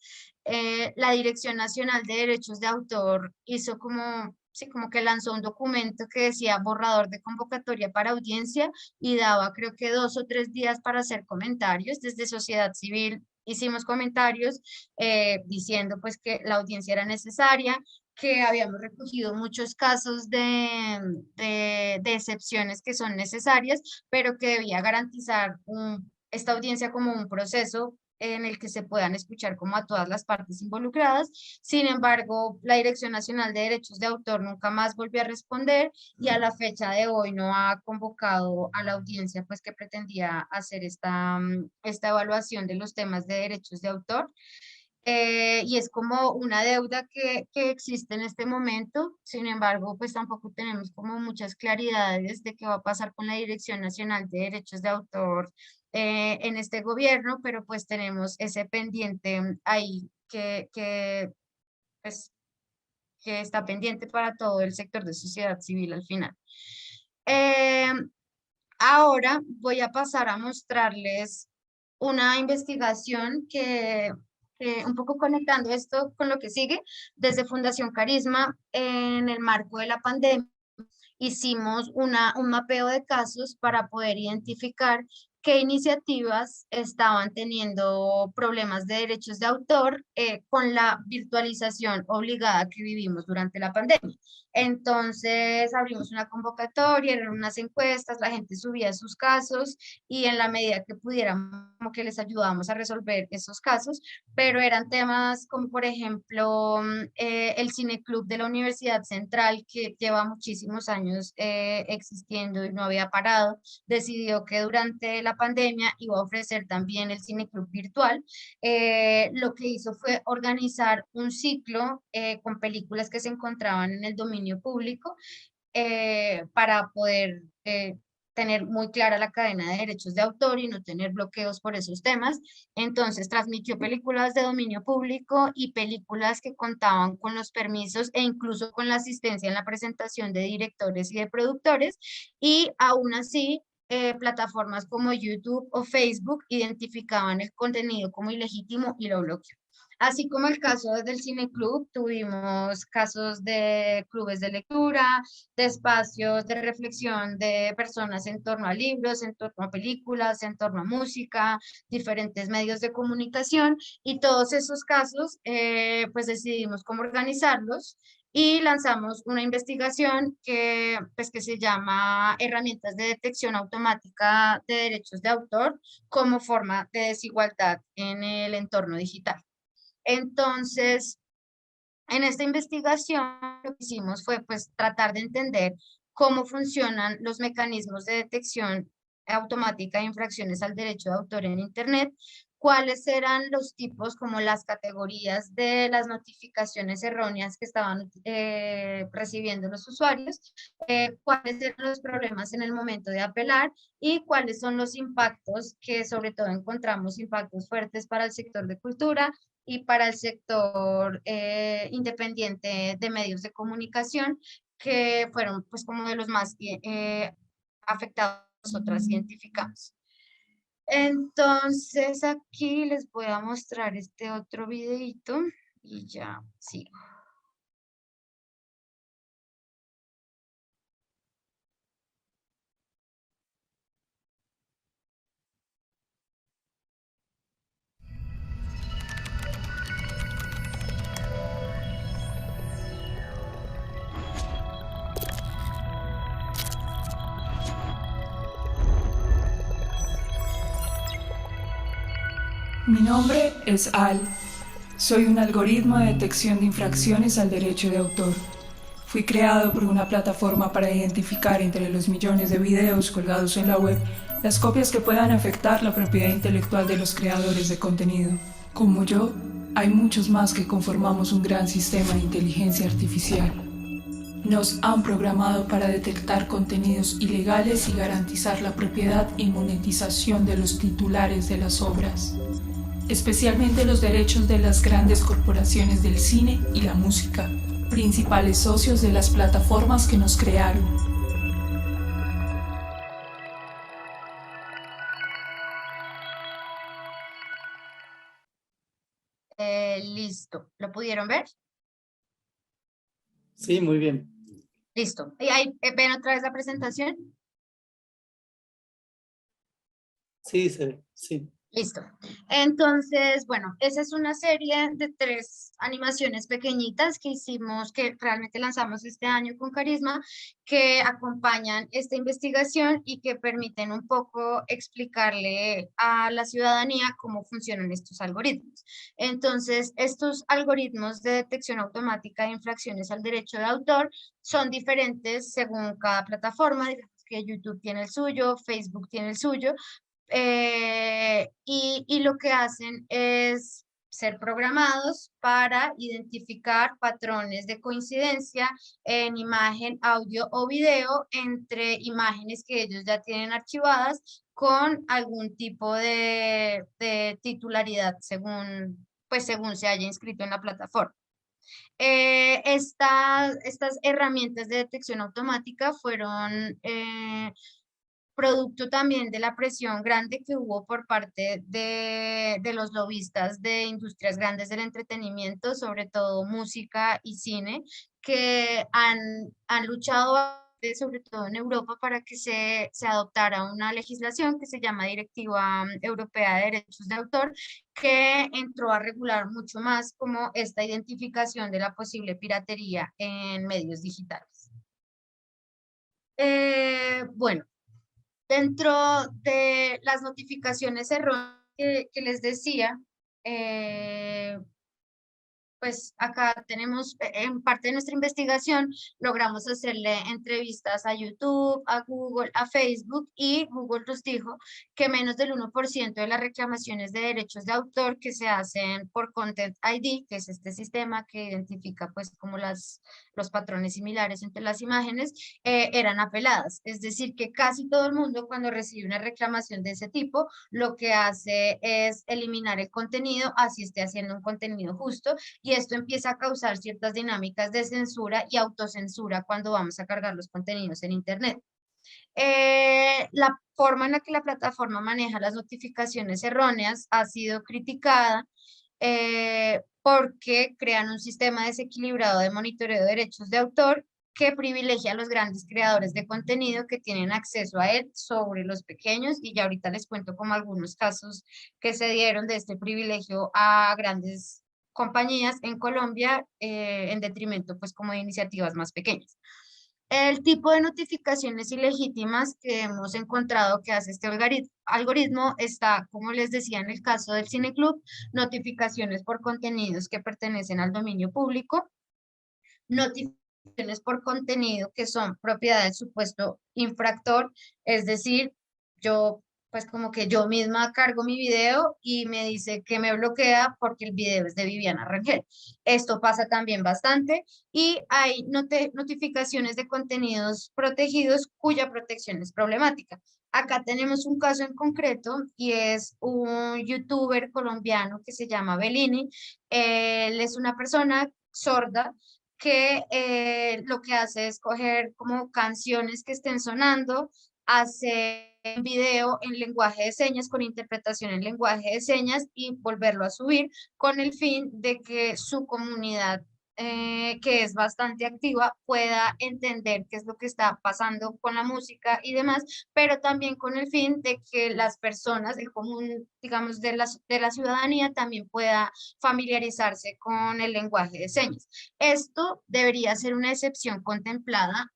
La Dirección Nacional de Derechos de Autor hizo como, sí, como que lanzó un documento que decía borrador de convocatoria para audiencia, y daba creo que 2 o 3 días para hacer comentarios. Desde sociedad civil hicimos comentarios diciendo pues que la audiencia era necesaria, que habíamos recogido muchos casos de excepciones que son necesarias, pero que debía garantizar esta audiencia como un proceso en el que se puedan escuchar como a todas las partes involucradas. Sin embargo, la Dirección Nacional de Derechos de Autor nunca más volvió a responder, y a la fecha de hoy no ha convocado a la audiencia pues que pretendía hacer esta evaluación de los temas de derechos de autor. Y es como una deuda que existe en este momento. Sin embargo, pues tampoco tenemos como muchas claridades de qué va a pasar con la Dirección Nacional de Derechos de Autor en este gobierno, pero pues tenemos ese pendiente ahí pues, que está pendiente para todo el sector de sociedad civil al final. Ahora voy a pasar a mostrarles una investigación que un poco conectando esto con lo que sigue, desde Fundación Carisma, en el marco de la pandemia, hicimos un mapeo de casos para poder identificar qué iniciativas estaban teniendo problemas de derechos de autor con la virtualización obligada que vivimos durante la pandemia. Entonces abrimos una convocatoria, eran unas encuestas, la gente subía sus casos, y en la medida que pudiéramos, como que les ayudábamos a resolver esos casos, pero eran temas como por ejemplo el Cineclub de la Universidad Central, que lleva muchísimos años existiendo y no había parado, decidió que durante la pandemia iba a ofrecer también el Cineclub virtual. Lo que hizo fue organizar un ciclo con películas que se encontraban en el dominio público para poder tener muy clara la cadena de derechos de autor y no tener bloqueos por esos temas. Entonces transmitió películas de dominio público y películas que contaban con los permisos e incluso con la asistencia en la presentación de directores y de productores, y aún así plataformas como YouTube o Facebook identificaban el contenido como ilegítimo y lo bloquearon. Así como el caso del Cineclub, tuvimos casos de clubes de lectura, de espacios de reflexión de personas en torno a libros, en torno a películas, en torno a música, diferentes medios de comunicación, y todos esos casos pues decidimos cómo organizarlos y lanzamos una investigación que se llama Herramientas de Detección Automática de Derechos de Autor como forma de desigualdad en el entorno digital. Entonces, en esta investigación lo que hicimos fue pues tratar de entender cómo funcionan los mecanismos de detección automática de infracciones al derecho de autor en Internet, cuáles eran los tipos, como las categorías de las notificaciones erróneas que estaban recibiendo los usuarios, cuáles eran los problemas en el momento de apelar y cuáles son los impactos que sobre todo encontramos impactos fuertes para el sector de cultura y para el sector independiente de medios de comunicación, que fueron pues como de los más afectados que nosotras identificamos. Entonces aquí les voy a mostrar este otro videito y ya sigo. Mi nombre es Al. Soy un algoritmo de detección de infracciones al derecho de autor. Fui creado por una plataforma para identificar entre los millones de videos colgados en la web las copias que puedan afectar la propiedad intelectual de los creadores de contenido. Como yo, hay muchos más que conformamos un gran sistema de inteligencia artificial. Nos han programado para detectar contenidos ilegales y garantizar la propiedad y monetización de los titulares de las obras, especialmente los derechos de las grandes corporaciones del cine y la música, principales socios de las plataformas que nos crearon. Listo, ¿lo pudieron ver? Sí, muy bien. Listo. ¿Y ahí ven otra vez la presentación? Sí, se ve, sí. Listo. Entonces, bueno, esa es una serie de 3 animaciones pequeñitas que hicimos, que realmente lanzamos este año con Carisma, que acompañan esta investigación y que permiten un poco explicarle a la ciudadanía cómo funcionan estos algoritmos. Entonces, estos algoritmos de detección automática de infracciones al derecho de autor son diferentes según cada plataforma. Digamos que YouTube tiene el suyo, Facebook tiene el suyo, y lo que hacen es ser programados para identificar patrones de coincidencia en imagen, audio o video entre imágenes que ellos ya tienen archivadas con algún tipo de titularidad según se haya inscrito en la plataforma. Estas herramientas de detección automática fueron producto también de la presión grande que hubo por parte de los lobistas de industrias grandes del entretenimiento, sobre todo música y cine, que han luchado sobre todo en Europa para que se adoptara una legislación que se llama Directiva Europea de Derechos de Autor, que entró a regular mucho más como esta identificación de la posible piratería en medios digitales. Bueno. Dentro de las notificaciones erróneas que les decía, pues acá tenemos, en parte de nuestra investigación, logramos hacerle entrevistas a YouTube, a Google, a Facebook, y Google nos dijo que menos del 1% de las reclamaciones de derechos de autor que se hacen por Content ID, que es este sistema que identifica pues como los patrones similares entre las imágenes, eran apeladas. Es decir, que casi todo el mundo cuando recibe una reclamación de ese tipo, lo que hace es eliminar el contenido, así esté haciendo un contenido justo, y esto empieza a causar ciertas dinámicas de censura y autocensura cuando vamos a cargar los contenidos en Internet. La forma en la que la plataforma maneja las notificaciones erróneas ha sido criticada porque crean un sistema desequilibrado de monitoreo de derechos de autor que privilegia a los grandes creadores de contenido que tienen acceso a él sobre los pequeños, y ya ahorita les cuento como algunos casos que se dieron de este privilegio a grandes compañías en Colombia en detrimento pues como de iniciativas más pequeñas. El tipo de notificaciones ilegítimas que hemos encontrado que hace este algoritmo está, como les decía en el caso del Cineclub, notificaciones por contenidos que pertenecen al dominio público, notificaciones por contenido que son propiedad del supuesto infractor, es decir, yo pues como que yo misma cargo mi video y me dice que me bloquea porque el video es de Viviana Rangel. Esto pasa también bastante, y hay notificaciones de contenidos protegidos cuya protección es problemática. Acá tenemos un caso en concreto y es un youtuber colombiano que se llama Bellini. Él es una persona sorda que lo que hace es coger como canciones que estén sonando, hacer un video en lenguaje de señas con interpretación en lenguaje de señas y volverlo a subir con el fin de que su comunidad, que es bastante activa, pueda entender qué es lo que está pasando con la música y demás, pero también con el fin de que las personas, el común, digamos, de la ciudadanía también pueda familiarizarse con el lenguaje de señas. Esto debería ser una excepción contemplada.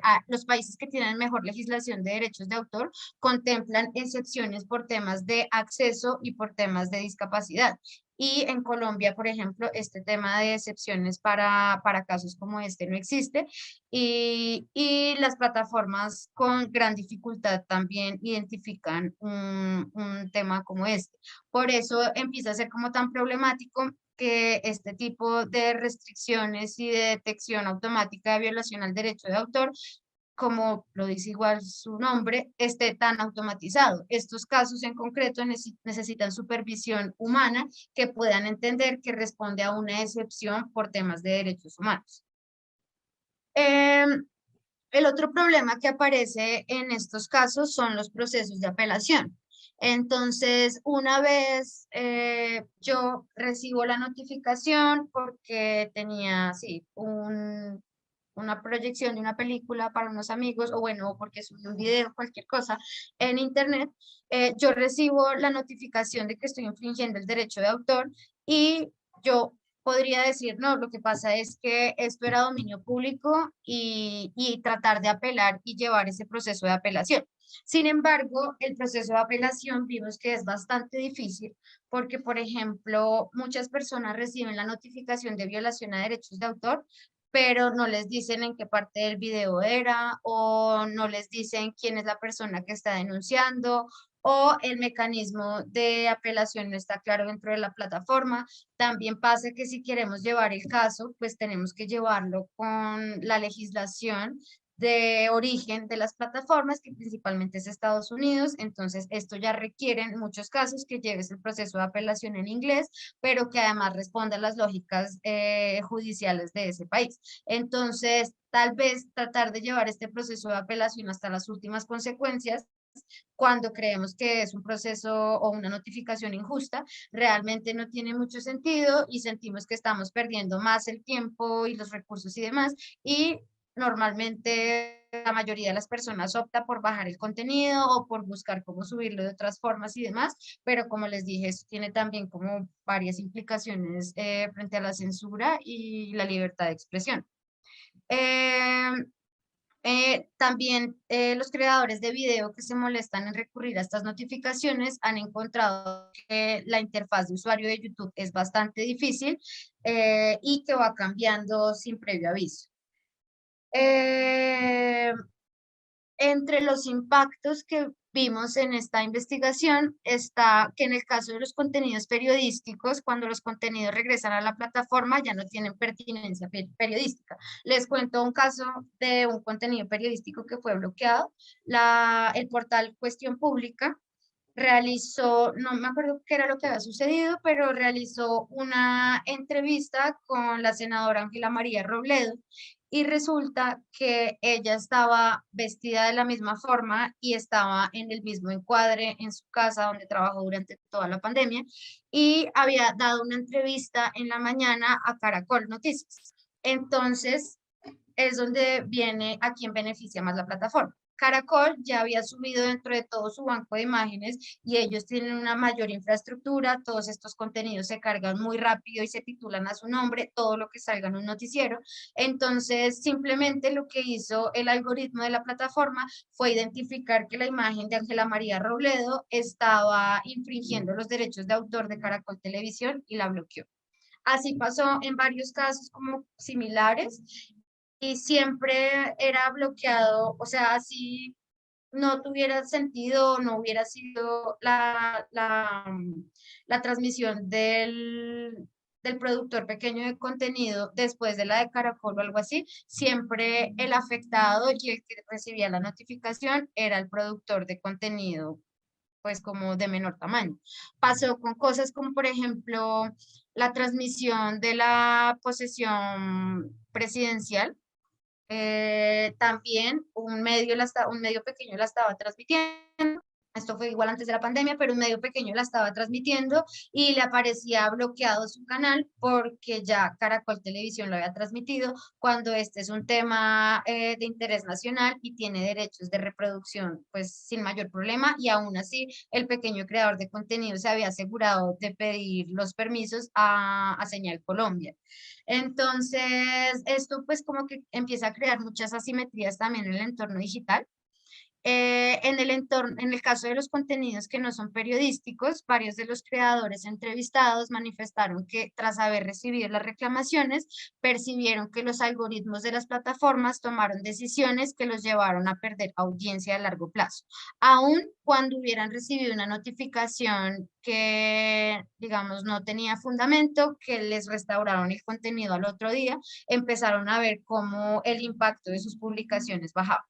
A los países que tienen mejor legislación de derechos de autor contemplan excepciones por temas de acceso y por temas de discapacidad. Y en Colombia, por ejemplo, este tema de excepciones para casos como este no existe, y las plataformas con gran dificultad también identifican un tema como este. Por eso empieza a ser como tan problemático que este tipo de restricciones y de detección automática de violación al derecho de autor, como lo dice igual su nombre, esté tan automatizado. Estos casos en concreto necesitan supervisión humana que puedan entender que responde a una excepción por temas de derechos humanos. El otro problema que aparece en estos casos son los procesos de apelación. Entonces, una vez yo recibo la notificación porque tenía, sí, una proyección de una película para unos amigos, o bueno, porque subí un video, cualquier cosa en internet, yo recibo la notificación de que estoy infringiendo el derecho de autor, y yo podría decir, no, lo que pasa es que esto era dominio público, y tratar de apelar y llevar ese proceso de apelación. Sin embargo, el proceso de apelación vimos que es bastante difícil porque, por ejemplo, muchas personas reciben la notificación de violación a derechos de autor, pero no les dicen en qué parte del video era, o no les dicen quién es la persona que está denunciando, o el mecanismo de apelación no está claro dentro de la plataforma. También pasa que si queremos llevar el caso, pues tenemos que llevarlo con la legislación de origen de las plataformas, que principalmente es Estados Unidos. Entonces esto ya requiere en muchos casos que lleves el proceso de apelación en inglés, pero que además responda a las lógicas judiciales de ese país. Entonces, tal vez tratar de llevar este proceso de apelación hasta las últimas consecuencias, cuando creemos que es un proceso o una notificación injusta, realmente no tiene mucho sentido, y sentimos que estamos perdiendo más el tiempo y los recursos y demás, y normalmente la mayoría de las personas opta por bajar el contenido o por buscar cómo subirlo de otras formas y demás, pero como les dije, esto tiene también como varias implicaciones frente a la censura y la libertad de expresión. También los creadores de video que se molestan en recurrir a estas notificaciones han encontrado que la interfaz de usuario de YouTube es bastante difícil y que va cambiando sin previo aviso. Entre los impactos que vimos en esta investigación está que en el caso de los contenidos periodísticos, cuando los contenidos regresan a la plataforma ya no tienen pertinencia periodística. Les cuento un caso de un contenido periodístico que fue bloqueado. El portal Cuestión Pública realizó, no me acuerdo qué era lo que había sucedido, pero realizó una entrevista con la senadora Ángela María Robledo y resulta que ella estaba vestida de la misma forma y estaba en el mismo encuadre en su casa donde trabajó durante toda la pandemia y había dado una entrevista en la mañana a Caracol Noticias. Entonces, es donde viene a quién beneficia más la plataforma. Caracol ya había subido dentro de todo su banco de imágenes y ellos tienen una mayor infraestructura, todos estos contenidos se cargan muy rápido y se titulan a su nombre, todo lo que salga en un noticiero. Entonces, simplemente lo que hizo el algoritmo de la plataforma fue identificar que la imagen de Ángela María Robledo estaba infringiendo los derechos de autor de Caracol Televisión y la bloqueó. Así pasó en varios casos como similares y siempre era bloqueado, o sea, si no tuviera sentido, no hubiera sido la transmisión del productor pequeño de contenido después de la de Caracol o algo así, siempre el afectado y el que recibía la notificación era el productor de contenido, pues como de menor tamaño. Pasó con cosas como, por ejemplo, la transmisión de la posesión presidencial. También un medio pequeño la estaba transmitiendo. Esto fue igual antes de la pandemia, pero un medio pequeño la estaba transmitiendo y le aparecía bloqueado su canal porque ya Caracol Televisión lo había transmitido cuando este es un tema de interés nacional y tiene derechos de reproducción pues sin mayor problema y aún así el pequeño creador de contenido se había asegurado de pedir los permisos a Señal Colombia. Entonces, esto pues como que empieza a crear muchas asimetrías también en el entorno digital. En el caso de los contenidos que no son periodísticos, varios de los creadores entrevistados manifestaron que tras haber recibido las reclamaciones, percibieron que los algoritmos de las plataformas tomaron decisiones que los llevaron a perder audiencia a largo plazo. Aun cuando hubieran recibido una notificación que, digamos, no tenía fundamento, que les restauraron el contenido al otro día, empezaron a ver cómo el impacto de sus publicaciones bajaba.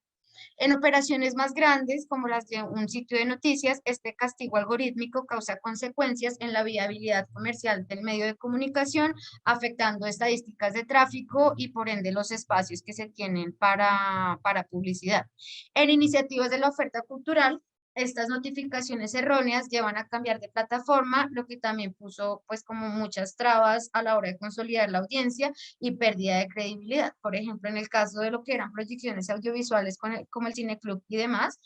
En operaciones más grandes, como las de un sitio de noticias, este castigo algorítmico causa consecuencias en la viabilidad comercial del medio de comunicación, afectando estadísticas de tráfico y por ende los espacios que se tienen para publicidad. En iniciativas de la oferta cultural, estas notificaciones erróneas llevan a cambiar de plataforma, lo que también puso pues como muchas trabas a la hora de consolidar la audiencia y pérdida de credibilidad. Por ejemplo, en el caso de lo que eran proyecciones audiovisuales como el Cineclub y demás,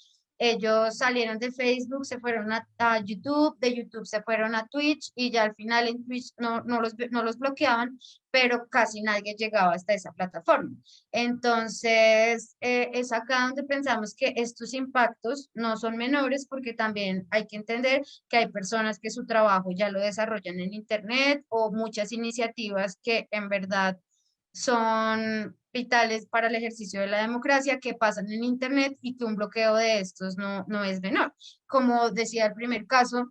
ellos salieron de Facebook, se fueron a YouTube, de YouTube se fueron a Twitch y ya al final en Twitch no los bloqueaban, pero casi nadie llegaba hasta esa plataforma. Entonces, es acá donde pensamos que estos impactos no son menores porque también hay que entender que hay personas que su trabajo ya lo desarrollan en Internet o muchas iniciativas que en verdad son vitales para el ejercicio de la democracia que pasan en Internet y que un bloqueo de estos no es menor. Como decía el primer caso,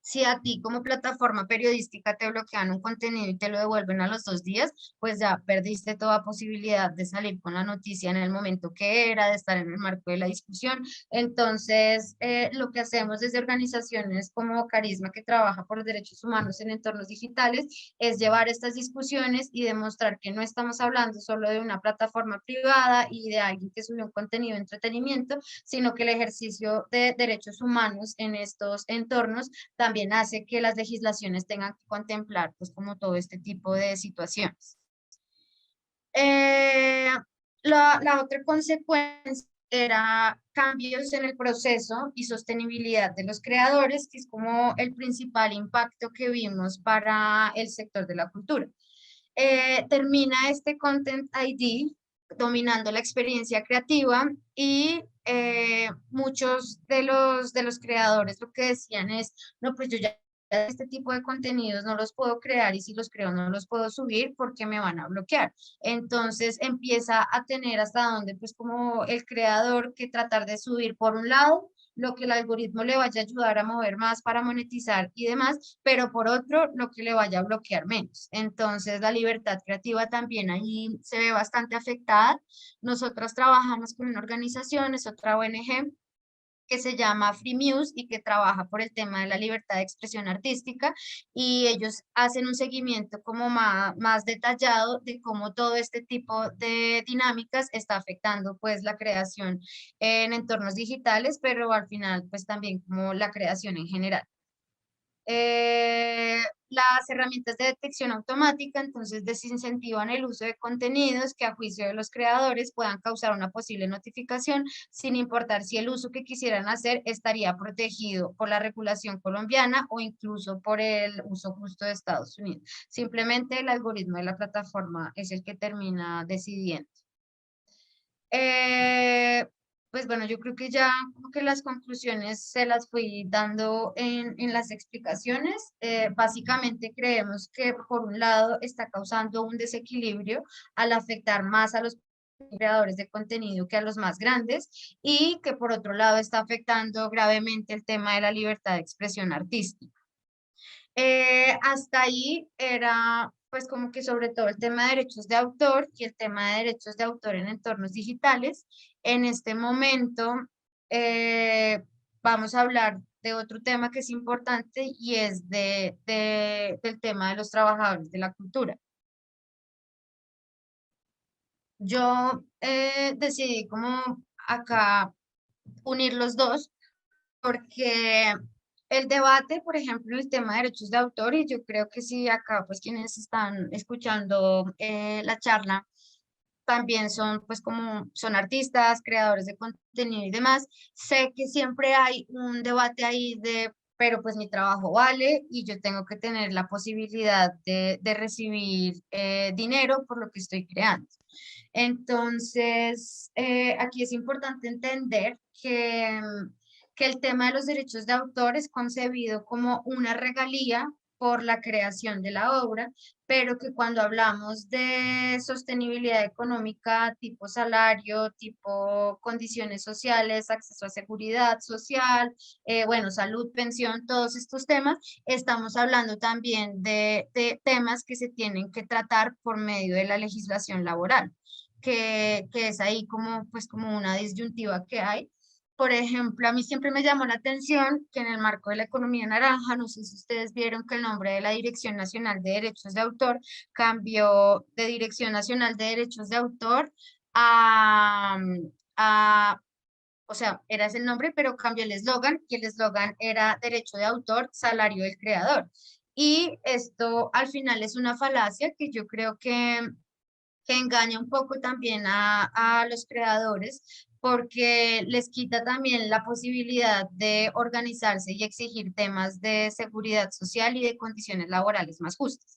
si a ti como plataforma periodística te bloquean un contenido y te lo devuelven a los 2 días, pues ya perdiste toda posibilidad de salir con la noticia en el momento que era, de estar en el marco de la discusión. Entonces, lo que hacemos desde organizaciones como Carisma, que trabaja por los derechos humanos en entornos digitales, es llevar estas discusiones y demostrar que no estamos hablando solo de una plataforma privada y de alguien que sube un contenido de entretenimiento, sino que el ejercicio de derechos humanos en estos entornos también hace que las legislaciones tengan que contemplar pues como todo este tipo de situaciones. La otra consecuencia era cambios en el proceso y sostenibilidad de los creadores, que es como el principal impacto que vimos para el sector de la cultura. Termina este Content ID dominando la experiencia creativa y muchos de los creadores lo que decían es, no, pues yo ya este tipo de contenidos no los puedo crear y si los creo no los puedo subir porque me van a bloquear. Entonces empieza a tener hasta donde pues como el creador que tratar de subir por un lado lo que el algoritmo le vaya a ayudar a mover más para monetizar y demás, pero por otro, lo que le vaya a bloquear menos. Entonces, la libertad creativa también ahí se ve bastante afectada. Nosotros trabajamos con una organización, es otra ONG, que se llama Free Muse y que trabaja por el tema de la libertad de expresión artística y ellos hacen un seguimiento como más detallado de cómo todo este tipo de dinámicas está afectando pues la creación en entornos digitales, pero al final pues también como la creación en general. Las herramientas de detección automática entonces desincentivan el uso de contenidos que a juicio de los creadores puedan causar una posible notificación sin importar si el uso que quisieran hacer estaría protegido por la regulación colombiana o incluso por el uso justo de Estados Unidos. Simplemente el algoritmo de la plataforma es el que termina decidiendo. Pues bueno, yo creo que ya como que las conclusiones se las fui dando en las explicaciones. Básicamente creemos que por un lado está causando un desequilibrio al afectar más a los creadores de contenido que a los más grandes y que por otro lado está afectando gravemente el tema de la libertad de expresión artística. Hasta ahí era pues como que sobre todo el tema de derechos de autor y el tema de derechos de autor en entornos digitales. En este momento vamos a hablar de otro tema que es importante y es del tema de los trabajadores de la cultura. Yo decidí como acá unir los dos porque el debate, por ejemplo, el tema de derechos de autor, y yo creo que sí, acá pues quienes están escuchando la charla, también son pues como son artistas, creadores de contenido y demás, sé que siempre hay un debate ahí de, pero pues mi trabajo vale y yo tengo que tener la posibilidad de recibir dinero por lo que estoy creando. Entonces, aquí es importante entender que el tema de los derechos de autor es concebido como una regalía por la creación de la obra, pero que cuando hablamos de sostenibilidad económica, tipo salario, tipo condiciones sociales, acceso a seguridad social, bueno, salud, pensión, todos estos temas, estamos hablando también de temas que se tienen que tratar por medio de la legislación laboral, que es ahí como, pues, como una disyuntiva que hay. Por ejemplo, a mí siempre me llamó la atención que en el marco de la economía naranja, no sé si ustedes vieron que el nombre de la Dirección Nacional de Derechos de Autor cambió de Dirección Nacional de Derechos de Autor a o sea, era ese el nombre, pero cambió el eslogan y el eslogan era Derecho de Autor, Salario del Creador. Y esto al final es una falacia que yo creo que engaña un poco también a los creadores porque les quita también la posibilidad de organizarse y exigir temas de seguridad social y de condiciones laborales más justas.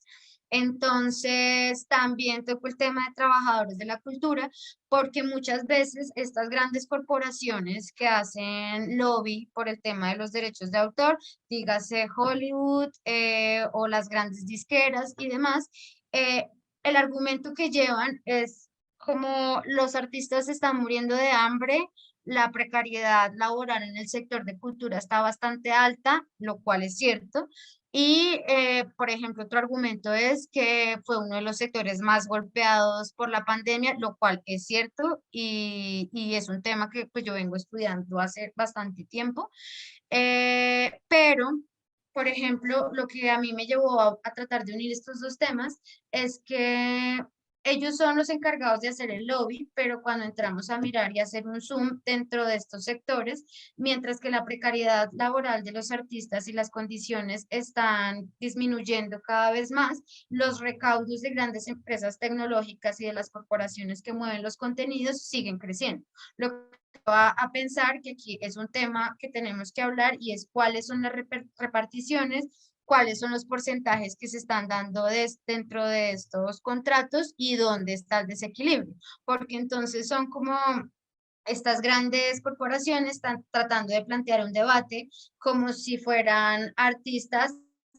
Entonces, también toco el tema de trabajadores de la cultura, porque muchas veces estas grandes corporaciones que hacen lobby por el tema de los derechos de autor, dígase Hollywood o las grandes disqueras y demás, el argumento que llevan es como los artistas están muriendo de hambre, la precariedad laboral en el sector de cultura está bastante alta, lo cual es cierto. Y, por ejemplo, otro argumento es que fue uno de los sectores más golpeados por la pandemia, lo cual es cierto y es un tema que pues, yo vengo estudiando hace bastante tiempo. Pero, por ejemplo, lo que a mí me llevó a tratar de unir estos dos temas es que ellos son los encargados de hacer el lobby, pero cuando entramos a mirar y hacer un zoom dentro de estos sectores, mientras que la precariedad laboral de los artistas y las condiciones están disminuyendo cada vez más, los recaudos de grandes empresas tecnológicas y de las corporaciones que mueven los contenidos siguen creciendo. Lo que va a pensar que aquí es un tema que tenemos que hablar y es cuáles son las reparticiones cuáles son los porcentajes que se están dando dentro de estos contratos y dónde está el desequilibrio, porque entonces son como estas grandes corporaciones están tratando de plantear un debate como si fueran artistas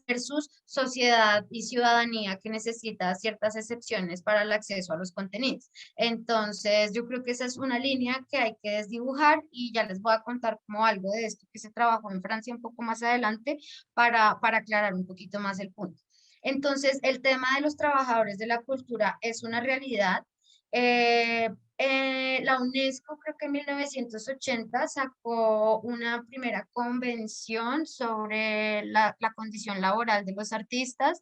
versus sociedad y ciudadanía que necesita ciertas excepciones para el acceso a los contenidos. Entonces, yo creo que esa es una línea que hay que desdibujar y ya les voy a contar como algo de esto que se trabajó en Francia un poco más adelante para aclarar un poquito más el punto. Entonces, el tema de los trabajadores de la cultura es una realidad. La UNESCO creo que en 1980 sacó una primera convención sobre la condición laboral de los artistas,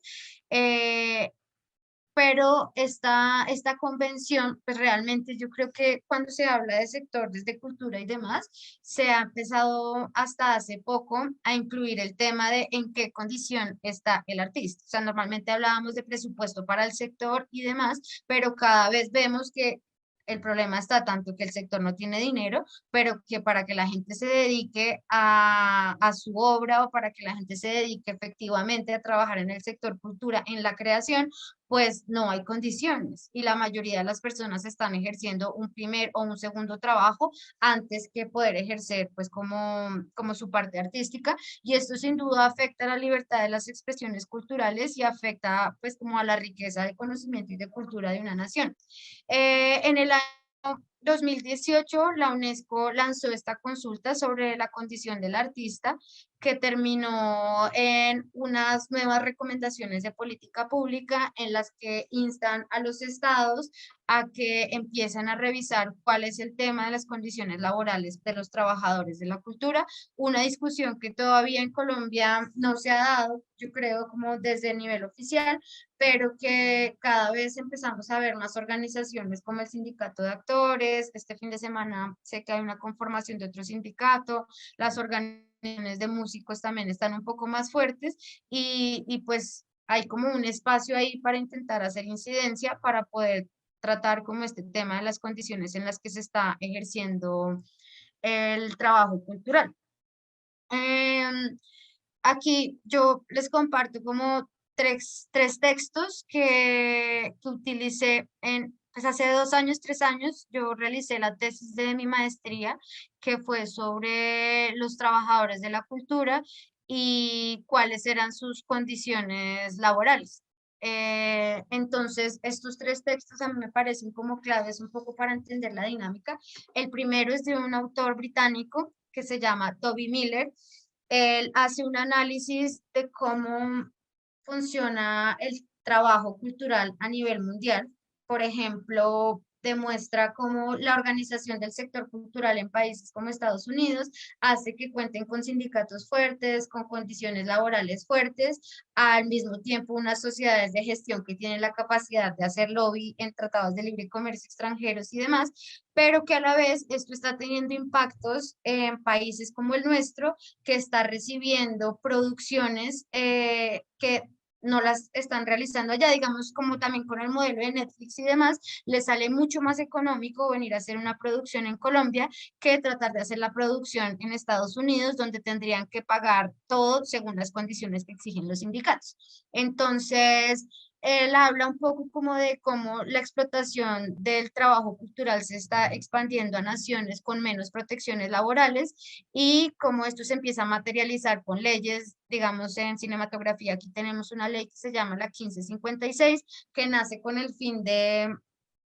pero esta convención, pues realmente yo creo que cuando se habla de sectores de cultura y demás, se ha empezado hasta hace poco a incluir el tema de en qué condición está el artista. O sea, normalmente hablábamos de presupuesto para el sector y demás, pero cada vez vemos que el problema está tanto que el sector no tiene dinero, pero que para que la gente se dedique a su obra o para que la gente se dedique efectivamente a trabajar en el sector cultura, en la creación, pues no hay condiciones y la mayoría de las personas están ejerciendo un primer o un segundo trabajo antes que poder ejercer pues como su parte artística, y esto sin duda afecta a la libertad de las expresiones culturales y afecta pues como a la riqueza de conocimiento y de cultura de una nación. En el año 2018, la UNESCO lanzó esta consulta sobre la condición del artista, que terminó en unas nuevas recomendaciones de política pública en las que instan a los estados a que empiecen a revisar cuál es el tema de las condiciones laborales de los trabajadores de la cultura, una discusión que todavía en Colombia no se ha dado, yo creo, como desde el nivel oficial, pero que cada vez empezamos a ver más organizaciones como el Sindicato de Actores. Este fin de semana sé que hay una conformación de otro sindicato, las organizaciones de músicos también están un poco más fuertes y pues hay como un espacio ahí para intentar hacer incidencia para poder tratar como este tema de las condiciones en las que se está ejerciendo el trabajo cultural. Em, Aquí yo les comparto como tres textos que utilicé pues hace 2 años, 3 años, yo realicé la tesis de mi maestría, que fue sobre los trabajadores de la cultura y cuáles eran sus condiciones laborales. Entonces, estos tres textos a mí me parecen como claves un poco para entender la dinámica. El primero es de un autor británico que se llama Toby Miller. Él hace un análisis de cómo funciona el trabajo cultural a nivel mundial. Por ejemplo, demuestra cómo la organización del sector cultural en países como Estados Unidos hace que cuenten con sindicatos fuertes, con condiciones laborales fuertes, al mismo tiempo unas sociedades de gestión que tienen la capacidad de hacer lobby en tratados de libre comercio extranjeros y demás, pero que a la vez esto está teniendo impactos en países como el nuestro, que está recibiendo producciones que no las están realizando allá, digamos, como también con el modelo de Netflix y demás, les sale mucho más económico venir a hacer una producción en Colombia que tratar de hacer la producción en Estados Unidos, donde tendrían que pagar todo según las condiciones que exigen los sindicatos. Entonces, él habla un poco como de cómo la explotación del trabajo cultural se está expandiendo a naciones con menos protecciones laborales y cómo esto se empieza a materializar con leyes, digamos, en cinematografía. Aquí tenemos una ley que se llama la 1556, que nace con el fin de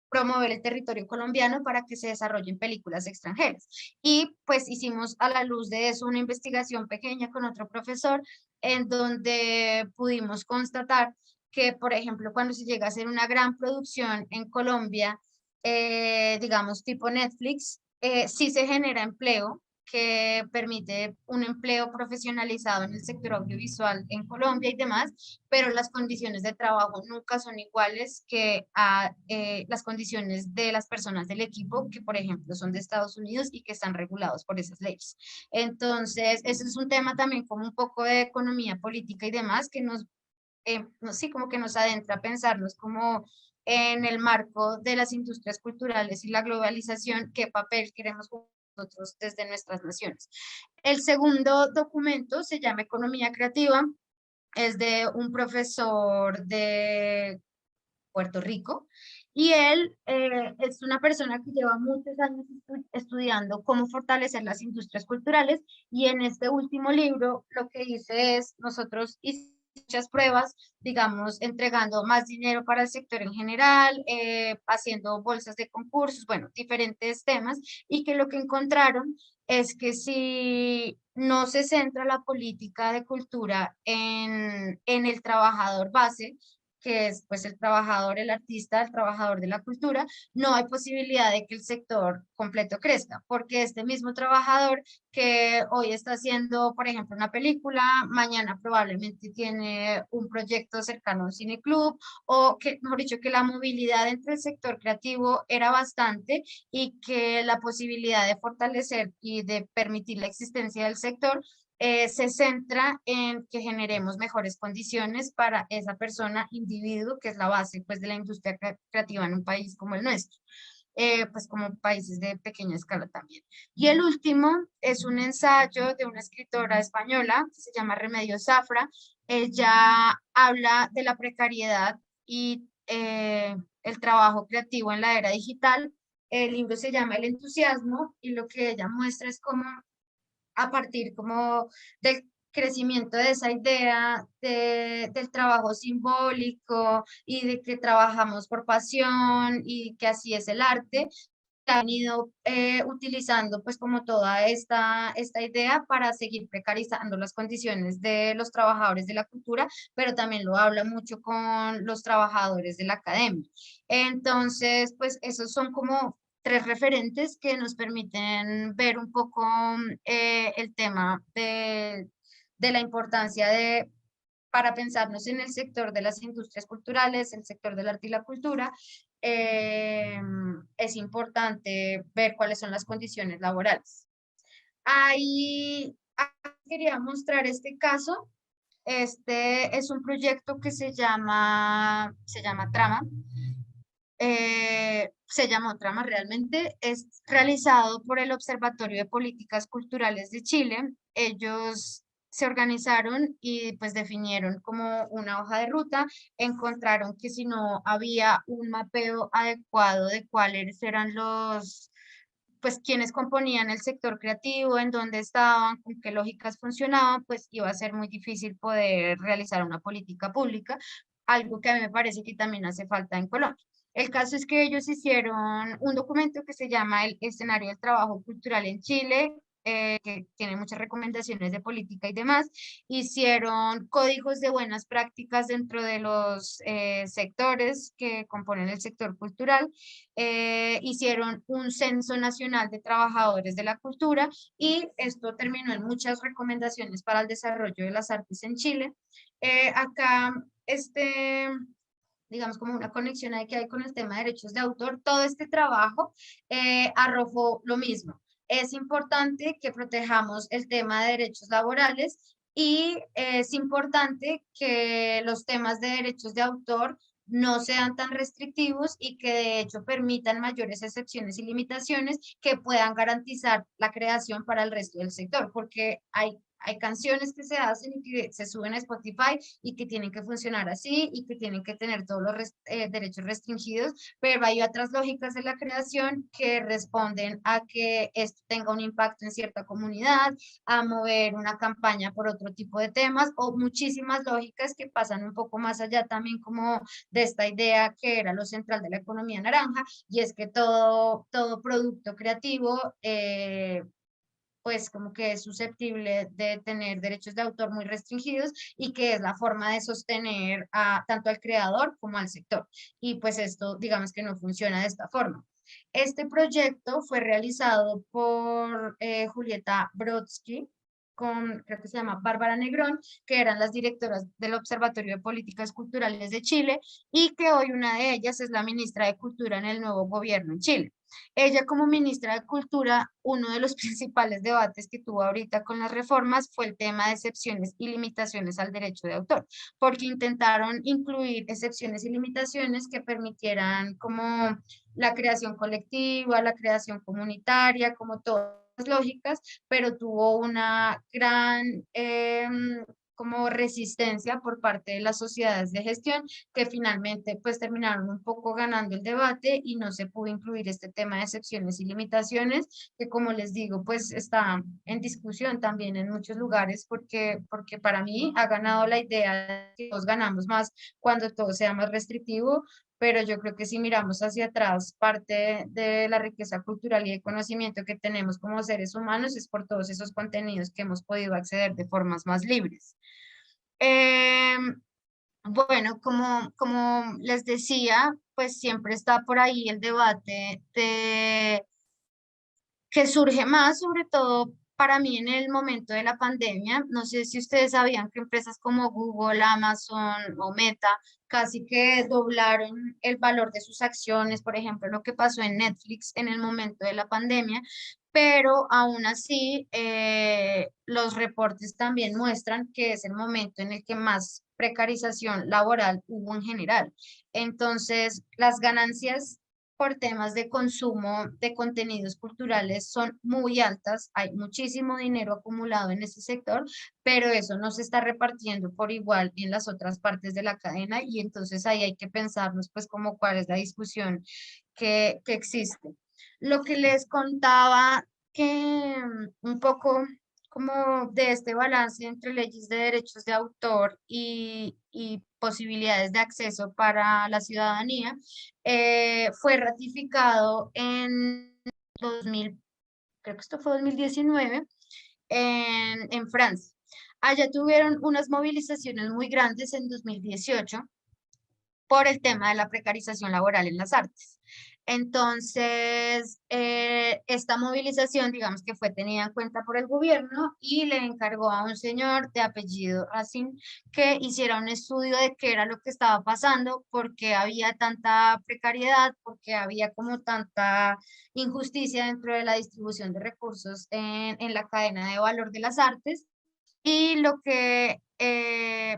promover el territorio colombiano para que se desarrollen películas extranjeras. Y pues hicimos a la luz de eso una investigación pequeña con otro profesor en donde pudimos constatar que, por ejemplo, cuando se llega a hacer una gran producción en Colombia, digamos tipo Netflix, sí se genera empleo, que permite un empleo profesionalizado en el sector audiovisual en Colombia y demás, pero las condiciones de trabajo nunca son iguales que a las condiciones de las personas del equipo, que por ejemplo son de Estados Unidos y que están regulados por esas leyes. Entonces, ese es un tema también como un poco de economía política y demás, que sí, como que nos adentra a pensarnos como en el marco de las industrias culturales y la globalización, qué papel queremos jugar nosotros desde nuestras naciones. El segundo documento se llama Economía Creativa. es de un profesor de Puerto Rico, y él es una persona que lleva muchos años estudiando cómo fortalecer las industrias culturales, y en este último libro lo que dice es, nosotros hicimos muchas pruebas, digamos, entregando más dinero para el sector en general, haciendo bolsas de concursos, bueno, diferentes temas, y que lo que encontraron es que si no se centra la política de cultura en el trabajador base, que es pues el trabajador, el artista, el trabajador de la cultura, no hay posibilidad de que el sector completo crezca, porque este mismo trabajador que hoy está haciendo, por ejemplo, una película, mañana probablemente tiene un proyecto cercano a un cineclub, o que, mejor dicho, que la movilidad entre el sector creativo era bastante, y que la posibilidad de fortalecer y de permitir la existencia del sector se centra en que generemos mejores condiciones para esa persona, individuo, que es la base pues, de la industria creativa en un país como el nuestro, pues como países de pequeña escala también. Y el último es un ensayo de una escritora española que se llama Remedios Zafra. Ella habla de la precariedad y el trabajo creativo en la era digital. El libro se llama El entusiasmo, y lo que ella muestra es cómo a partir como del crecimiento de esa idea del trabajo simbólico, y de que trabajamos por pasión y que así es el arte, han ido utilizando pues como toda esta idea para seguir precarizando las condiciones de los trabajadores de la cultura, pero también lo habla mucho con los trabajadores de la academia. Entonces, pues esos son como tres referentes que nos permiten ver un poco el tema de la importancia de, para pensarnos en el sector de las industrias culturales, el sector del arte y la cultura, es importante ver cuáles son las condiciones laborales. Ahí quería mostrar este caso. Este es un proyecto que se llama Trama. Se llamó Trama realmente, es realizado por el Observatorio de Políticas Culturales de Chile. Ellos se organizaron y pues definieron como una hoja de ruta, encontraron que si no había un mapeo adecuado de cuáles eran los, pues quienes componían el sector creativo, en dónde estaban, con qué lógicas funcionaban, pues iba a ser muy difícil poder realizar una política pública, algo que a mí me parece que también hace falta en Colombia. El caso es que ellos hicieron un documento que se llama El escenario del trabajo cultural en Chile, que tiene muchas recomendaciones de política y demás. Hicieron códigos de buenas prácticas dentro de los sectores que componen el sector cultural. Hicieron un censo nacional de trabajadores de la cultura, y esto terminó en muchas recomendaciones para el desarrollo de las artes en Chile. Acá, digamos como una conexión ahí que hay con el tema de derechos de autor, todo este trabajo arrojó lo mismo. Es importante que protejamos el tema de derechos laborales, y es importante que los temas de derechos de autor no sean tan restrictivos, y que de hecho permitan mayores excepciones y limitaciones que puedan garantizar la creación para el resto del sector, porque hay canciones que se hacen y que se suben a Spotify y que tienen que funcionar así y que tienen que tener todos los derechos restringidos, pero hay otras lógicas de la creación que responden a que esto tenga un impacto en cierta comunidad, a mover una campaña por otro tipo de temas, o muchísimas lógicas que pasan un poco más allá también como de esta idea que era lo central de la economía naranja, y es que todo producto creativo pues como que es susceptible de tener derechos de autor muy restringidos, y que es la forma de sostener tanto al creador como al sector. Y pues esto, digamos que no funciona de esta forma. Este proyecto fue realizado por Julieta Brodsky, con, creo que se llama Bárbara Negrón, que eran las directoras del Observatorio de Políticas Culturales de Chile, y que hoy una de ellas es la ministra de Cultura en el nuevo gobierno en Chile. Ella como ministra de Cultura, uno de los principales debates que tuvo ahorita con las reformas fue el tema de excepciones y limitaciones al derecho de autor, porque intentaron incluir excepciones y limitaciones que permitieran como la creación colectiva, la creación comunitaria, como todas las lógicas, pero tuvo una gran como resistencia por parte de las sociedades de gestión, que finalmente pues terminaron un poco ganando el debate y no se pudo incluir este tema de excepciones y limitaciones, que como les digo, pues está en discusión también en muchos lugares, porque para mí ha ganado la idea de que todos ganamos más cuando todo sea más restrictivo, pero yo creo que si miramos hacia atrás, parte de la riqueza cultural y de conocimiento que tenemos como seres humanos es por todos esos contenidos que hemos podido acceder de formas más libres. Bueno, como les decía, pues siempre está por ahí el debate de que surge más, sobre todo para mí en el momento de la pandemia. No sé si ustedes sabían que empresas como Google, Amazon o Meta casi que doblaron el valor de sus acciones, por ejemplo, lo que pasó en Netflix en el momento de la pandemia, pero aún así los reportes también muestran que es el momento en el que más precarización laboral hubo en general. Entonces, las ganancias por temas de consumo de contenidos culturales son muy altas, hay muchísimo dinero acumulado en ese sector, pero eso no se está repartiendo por igual en las otras partes de la cadena y entonces ahí hay que pensarnos pues como cuál es la discusión que existe. Lo que les contaba que un poco como de este balance entre leyes de derechos de autor y posibilidades de acceso para la ciudadanía, fue ratificado en 2000, creo que esto fue 2019, en Francia. Allá tuvieron unas movilizaciones muy grandes en 2018 por el tema de la precarización laboral en las artes. Entonces, esta movilización, digamos que fue tenida en cuenta por el gobierno y le encargó a un señor de apellido Racine que hiciera un estudio de qué era lo que estaba pasando, por qué había tanta precariedad, por qué había como tanta injusticia dentro de la distribución de recursos en la cadena de valor de las artes. Y lo que,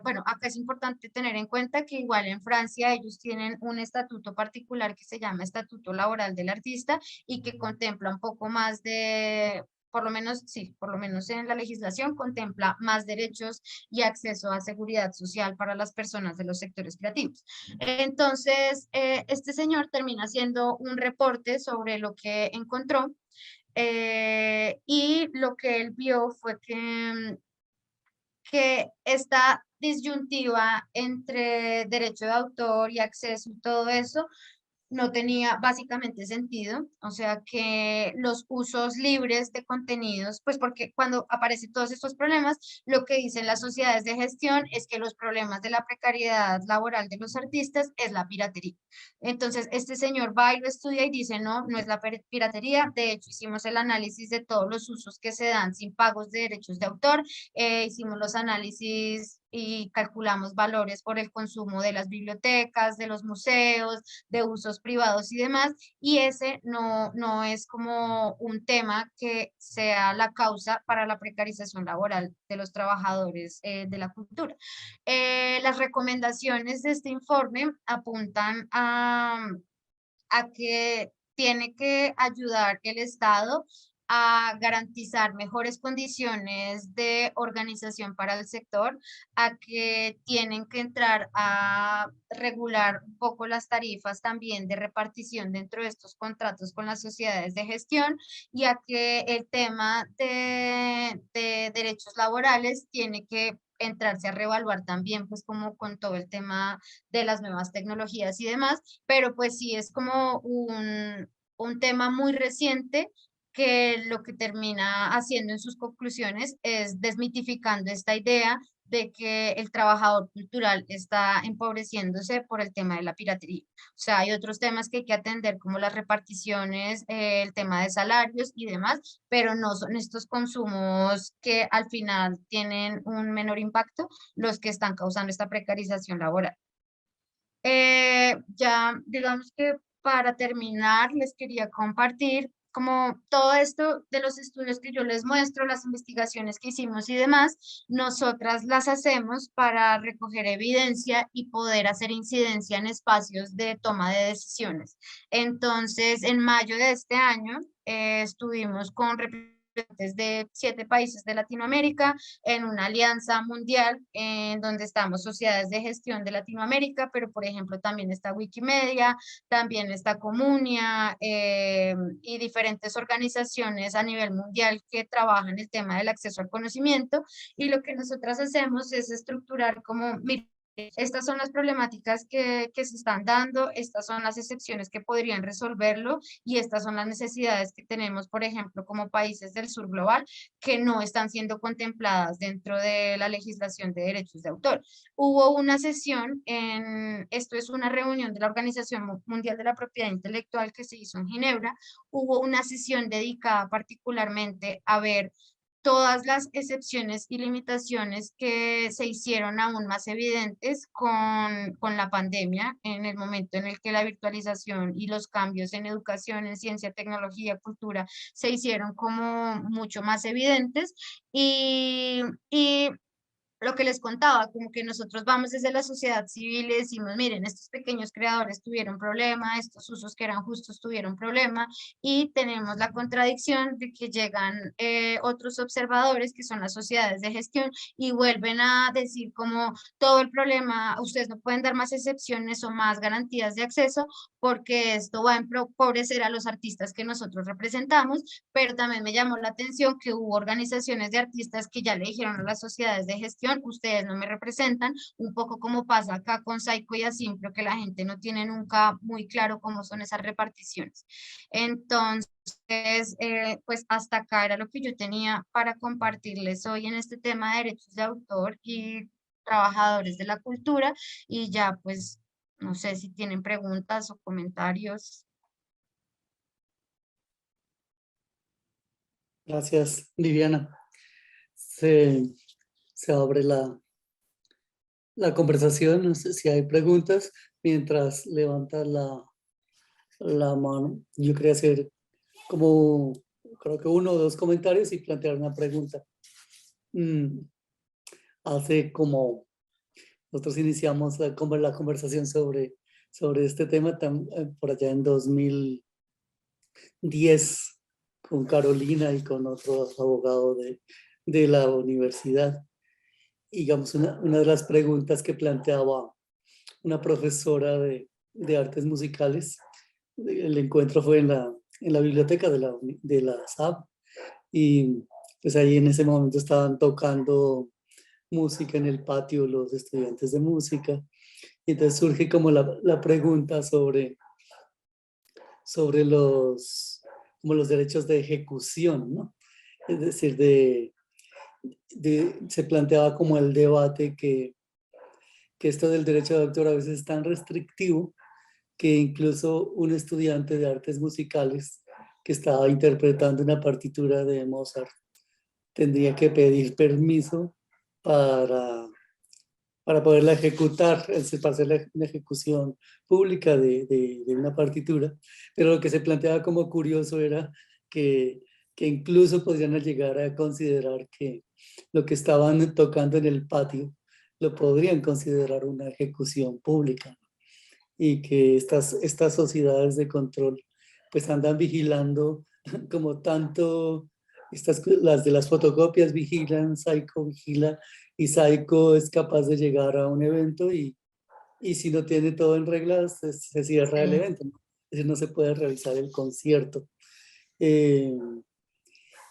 bueno, acá es importante tener en cuenta que igual en Francia ellos tienen un estatuto particular que se llama Estatuto Laboral del Artista y que contempla un poco más de, por lo menos, sí, por lo menos en la legislación contempla más derechos y acceso a seguridad social para las personas de los sectores creativos. Entonces, este señor termina haciendo un reporte sobre lo que encontró y lo que él vio fue que esta disyuntiva entre derecho de autor y acceso y todo eso no tenía básicamente sentido, o sea que los usos libres de contenidos, pues porque cuando aparecen todos estos problemas, lo que dicen las sociedades de gestión es que los problemas de la precariedad laboral de los artistas es la piratería. Entonces, este señor va y lo estudia y dice, no, no es la piratería, de hecho hicimos el análisis de todos los usos que se dan sin pagos de derechos de autor, hicimos los análisis y calculamos valores por el consumo de las bibliotecas, de los museos, de usos privados y demás, y ese no es como un tema que sea la causa para la precarización laboral de los trabajadores de la cultura. Las recomendaciones de este informe apuntan a que tiene que ayudar el Estado a garantizar mejores condiciones de organización para el sector, a que tienen que entrar a regular un poco las tarifas también de repartición dentro de estos contratos con las sociedades de gestión y a que el tema de derechos laborales tiene que entrarse a reevaluar también, pues como con todo el tema de las nuevas tecnologías y demás, pero pues sí es como un tema muy reciente que lo que termina haciendo en sus conclusiones es desmitificando esta idea de que el trabajador cultural está empobreciéndose por el tema de la piratería. O sea, hay otros temas que hay que atender como las reparticiones, el tema de salarios y demás, pero no son estos consumos que al final tienen un menor impacto los que están causando esta precarización laboral. Ya digamos que para terminar les quería compartir como todo esto de los estudios que yo les muestro, las investigaciones que hicimos y demás, nosotras las hacemos para recoger evidencia y poder hacer incidencia en espacios de toma de decisiones. Entonces, en mayo de este año estuvimos con representantes de 7 países de Latinoamérica en una alianza mundial en donde estamos sociedades de gestión de Latinoamérica, pero por ejemplo también está Wikimedia, también está Comunia y diferentes organizaciones a nivel mundial que trabajan el tema del acceso al conocimiento, y lo que nosotras hacemos es estructurar como, mira, estas son las problemáticas que se están dando, estas son las excepciones que podrían resolverlo y estas son las necesidades que tenemos, por ejemplo, como países del sur global, que no están siendo contempladas dentro de la legislación de derechos de autor. Hubo una sesión, esto es una reunión de la Organización Mundial de la Propiedad Intelectual que se hizo en Ginebra, hubo una sesión dedicada particularmente a ver todas las excepciones y limitaciones que se hicieron aún más evidentes con la pandemia, en el momento en el que la virtualización y los cambios en educación, en ciencia, tecnología, cultura, se hicieron como mucho más evidentes. Y lo que les contaba, como que nosotros vamos desde la sociedad civil y decimos, miren, estos pequeños creadores tuvieron problema, estos usos que eran justos tuvieron problema, y tenemos la contradicción de que llegan otros observadores, que son las sociedades de gestión, y vuelven a decir como todo el problema, ustedes no pueden dar más excepciones o más garantías de acceso, porque esto va a empobrecer a los artistas que nosotros representamos. Pero también me llamó la atención que hubo organizaciones de artistas que ya le dijeron a las sociedades de gestión, ustedes no me representan, un poco como pasa acá con Saico y Asimpro, que la gente no tiene nunca muy claro cómo son esas reparticiones. Entonces, pues hasta acá era lo que yo tenía para compartirles hoy en este tema de derechos de autor y trabajadores de la cultura, y ya pues no sé si tienen preguntas o comentarios. Gracias, Viviana. Se abre la conversación. No sé si hay preguntas mientras levantas la mano. Yo quería hacer como, creo que 1 o 2 comentarios y plantear una pregunta. Hace como, nosotros iniciamos la conversación sobre este tema por allá en 2010 con Carolina y con otro abogado de la universidad. Y digamos, una de las preguntas que planteaba una profesora de artes musicales, el encuentro fue en la biblioteca de la SAP, y pues ahí en ese momento estaban tocando música en el patio los estudiantes de música, y entonces surge como la pregunta sobre como los derechos de ejecución, ¿no? Es decir, se planteaba como el debate que esto del derecho de autor a veces es tan restrictivo que incluso un estudiante de artes musicales que estaba interpretando una partitura de Mozart tendría que pedir permiso para poderla ejecutar, para hacer una ejecución pública de una partitura. Pero lo que se planteaba como curioso era que incluso podrían llegar a considerar que lo que estaban tocando en el patio lo podrían considerar una ejecución pública, y que estas sociedades de control pues andan vigilando como tanto, las de las fotocopias vigilan, Saico vigila, y Saico es capaz de llegar a un evento y si no tiene todo en regla se cierra el evento, ¿no? Es decir, no se puede realizar el concierto.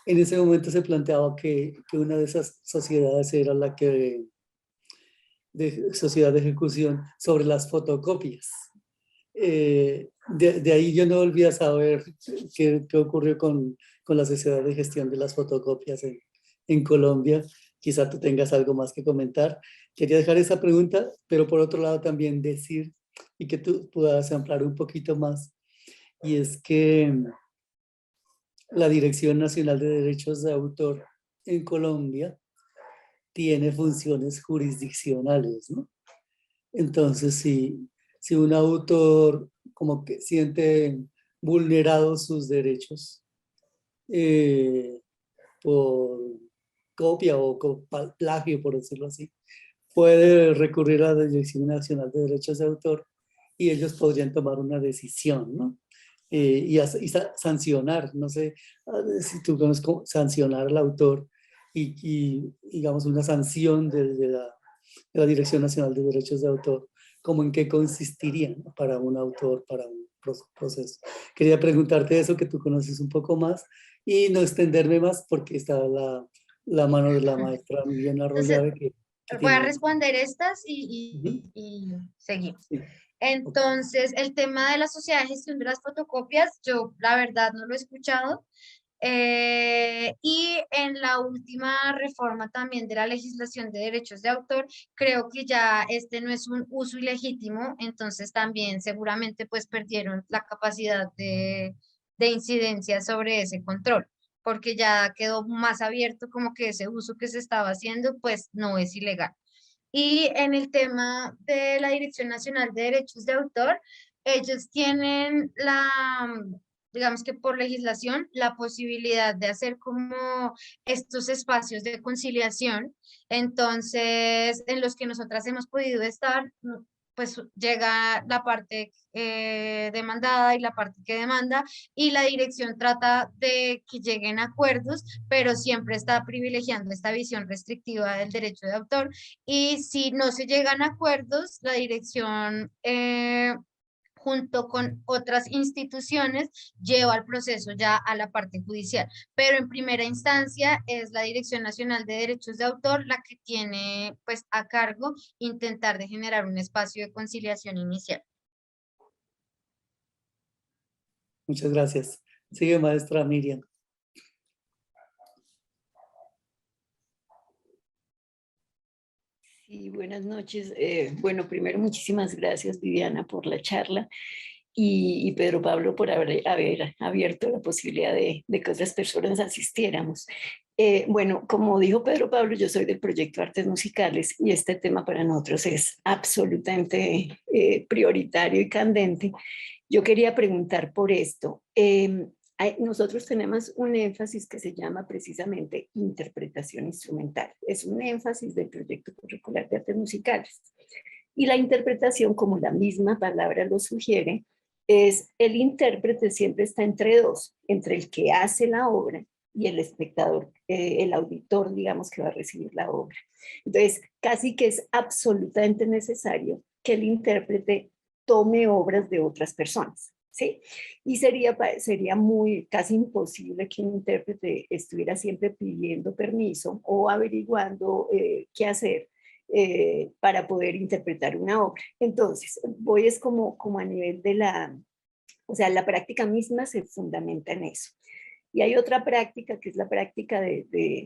En ese momento se planteaba que una de esas sociedades era la que de sociedad de ejecución sobre las fotocopias. De ahí yo no volví a saber qué ocurrió con la sociedad de gestión de las fotocopias en Colombia. Quizá tú tengas algo más que comentar. Quería dejar esa pregunta, pero por otro lado también decir, y que tú puedas ampliar un poquito más, y es que la Dirección Nacional de Derechos de Autor en Colombia tiene funciones jurisdiccionales, ¿no? Entonces, si un autor como que siente vulnerados sus derechos por copia o plagio, por decirlo así, puede recurrir a la Dirección Nacional de Derechos de Autor y ellos podrían tomar una decisión, ¿no? sancionar, no sé si tú conoces sancionar al autor digamos una sanción de la Dirección Nacional de Derechos de Autor, como en qué consistiría, ¿no? Para un autor, para un proceso. Quería preguntarte eso, que tú conoces un poco más, y no extenderme más porque está la mano de la maestra Miriam Entonces, Arroyave que voy a tiene... responder estas Ujú, y seguimos. sí, ok. Entonces, el tema de la sociedad de gestión de las fotocopias, yo la verdad no lo he escuchado. Y en la última reforma también de la legislación de derechos de autor, creo que ya este no es un uso ilegítimo, entonces también seguramente pues perdieron la capacidad de incidencia sobre ese control, porque ya quedó más abierto como que ese uso que se estaba haciendo pues no es ilegal. Y en el tema de la Dirección Nacional de Derechos de Autor, ellos tienen digamos que por legislación, la posibilidad de hacer como estos espacios de conciliación. Entonces, en los que nosotras hemos podido estar, pues llega la parte demandada y la parte que demanda, y la dirección trata de que lleguen a acuerdos, pero siempre está privilegiando esta visión restrictiva del derecho de autor. Y si no se llegan a acuerdos, la dirección, junto con otras instituciones, lleva el proceso ya a la parte judicial. Pero en primera instancia es la Dirección Nacional de Derechos de Autor la que tiene pues a cargo intentar de generar un espacio de conciliación inicial. Muchas gracias. Sigue, maestra Miriam. Sí, buenas noches. Bueno, primero muchísimas gracias, Viviana, por la charla y Pedro Pablo por haber abierto la posibilidad de que otras personas asistiéramos. Bueno, como dijo Pedro Pablo, yo soy del proyecto Artes Musicales y este tema para nosotros es absolutamente prioritario y candente. Yo quería preguntar por esto. Nosotros tenemos un énfasis que se llama precisamente interpretación instrumental. Es un énfasis del proyecto curricular de artes musicales. Y la interpretación, como la misma palabra lo sugiere, es el intérprete siempre está entre dos, entre el que hace la obra y el espectador, el auditor, digamos, que va a recibir la obra. Entonces, casi que es absolutamente necesario que el intérprete tome obras de otras personas. ¿Sí? Y sería casi imposible que un intérprete estuviera siempre pidiendo permiso o averiguando qué hacer para poder interpretar una obra. Entonces, es como a nivel de o sea, la práctica misma se fundamenta en eso. Y hay otra práctica que es la práctica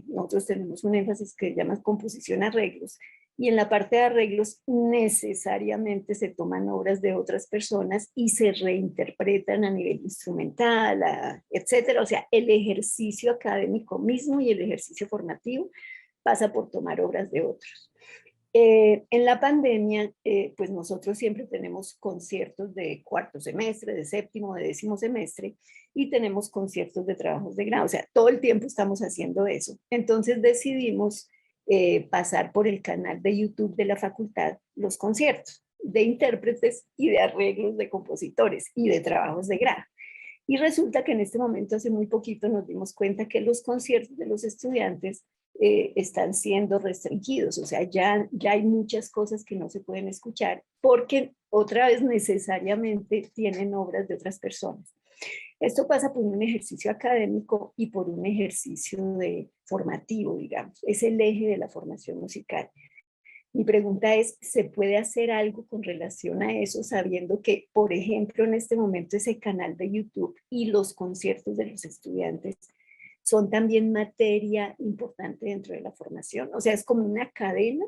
nosotros tenemos un énfasis que se llama composición arreglos, y en la parte de arreglos necesariamente se toman obras de otras personas y se reinterpretan a nivel instrumental, etcétera. O sea, el ejercicio académico mismo y el ejercicio formativo pasa por tomar obras de otros. En la pandemia, pues nosotros siempre tenemos conciertos de cuarto semestre, de séptimo, de décimo semestre, y tenemos conciertos de trabajos de grado. O sea, todo el tiempo estamos haciendo eso. Entonces decidimos pasar por el canal de YouTube de la facultad los conciertos de intérpretes y de arreglos de compositores y de trabajos de grado. Y resulta que en este momento, hace muy poquito, nos dimos cuenta que los conciertos de los estudiantes están siendo restringidos. O sea, ya hay muchas cosas que no se pueden escuchar porque otra vez necesariamente tienen obras de otras personas. Esto pasa por un ejercicio académico y por un ejercicio formativo, digamos. Es el eje de la formación musical. Mi pregunta es, ¿se puede hacer algo con relación a eso, sabiendo que, por ejemplo, en este momento ese canal de YouTube y los conciertos de los estudiantes son también materia importante dentro de la formación? O sea, es como una cadena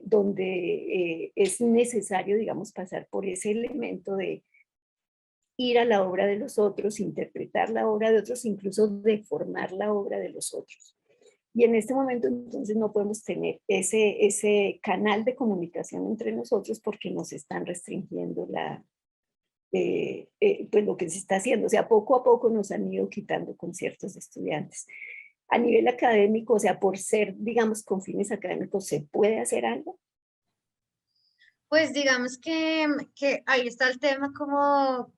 donde es necesario, digamos, pasar por ese elemento de ir a la obra de los otros, interpretar la obra de otros, incluso deformar la obra de los otros. Y en este momento entonces no podemos tener ese canal de comunicación entre nosotros porque nos están restringiendo pues lo que se está haciendo. O sea, poco a poco nos han ido quitando conciertos de estudiantes. A nivel académico, o sea, por ser, digamos, con fines académicos, ¿se puede hacer algo? Pues digamos que ahí está el tema como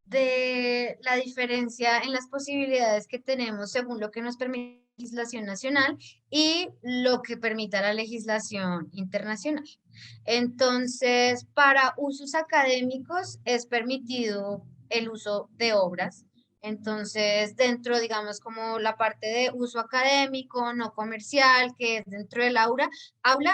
de la diferencia en las posibilidades que tenemos según lo que nos permite la legislación nacional y lo que permita la legislación internacional. Entonces, para usos académicos es permitido el uso de obras. Entonces, dentro, digamos, como la parte de uso académico, no comercial, que es dentro del aula,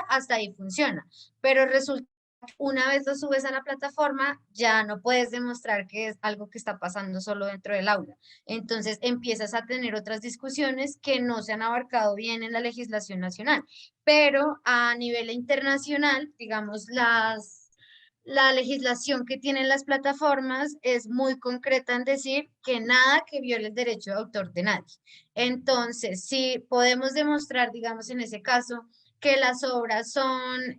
hasta ahí funciona. Pero resulta que una vez lo subes a la plataforma, ya no puedes demostrar que es algo que está pasando solo dentro del aula. Entonces, empiezas a tener otras discusiones que no se han abarcado bien en la legislación nacional. Pero a nivel internacional, digamos, la legislación que tienen las plataformas es muy concreta en decir que nada que viole el derecho de autor de nadie. Entonces, si podemos demostrar, digamos, en ese caso, que las obras son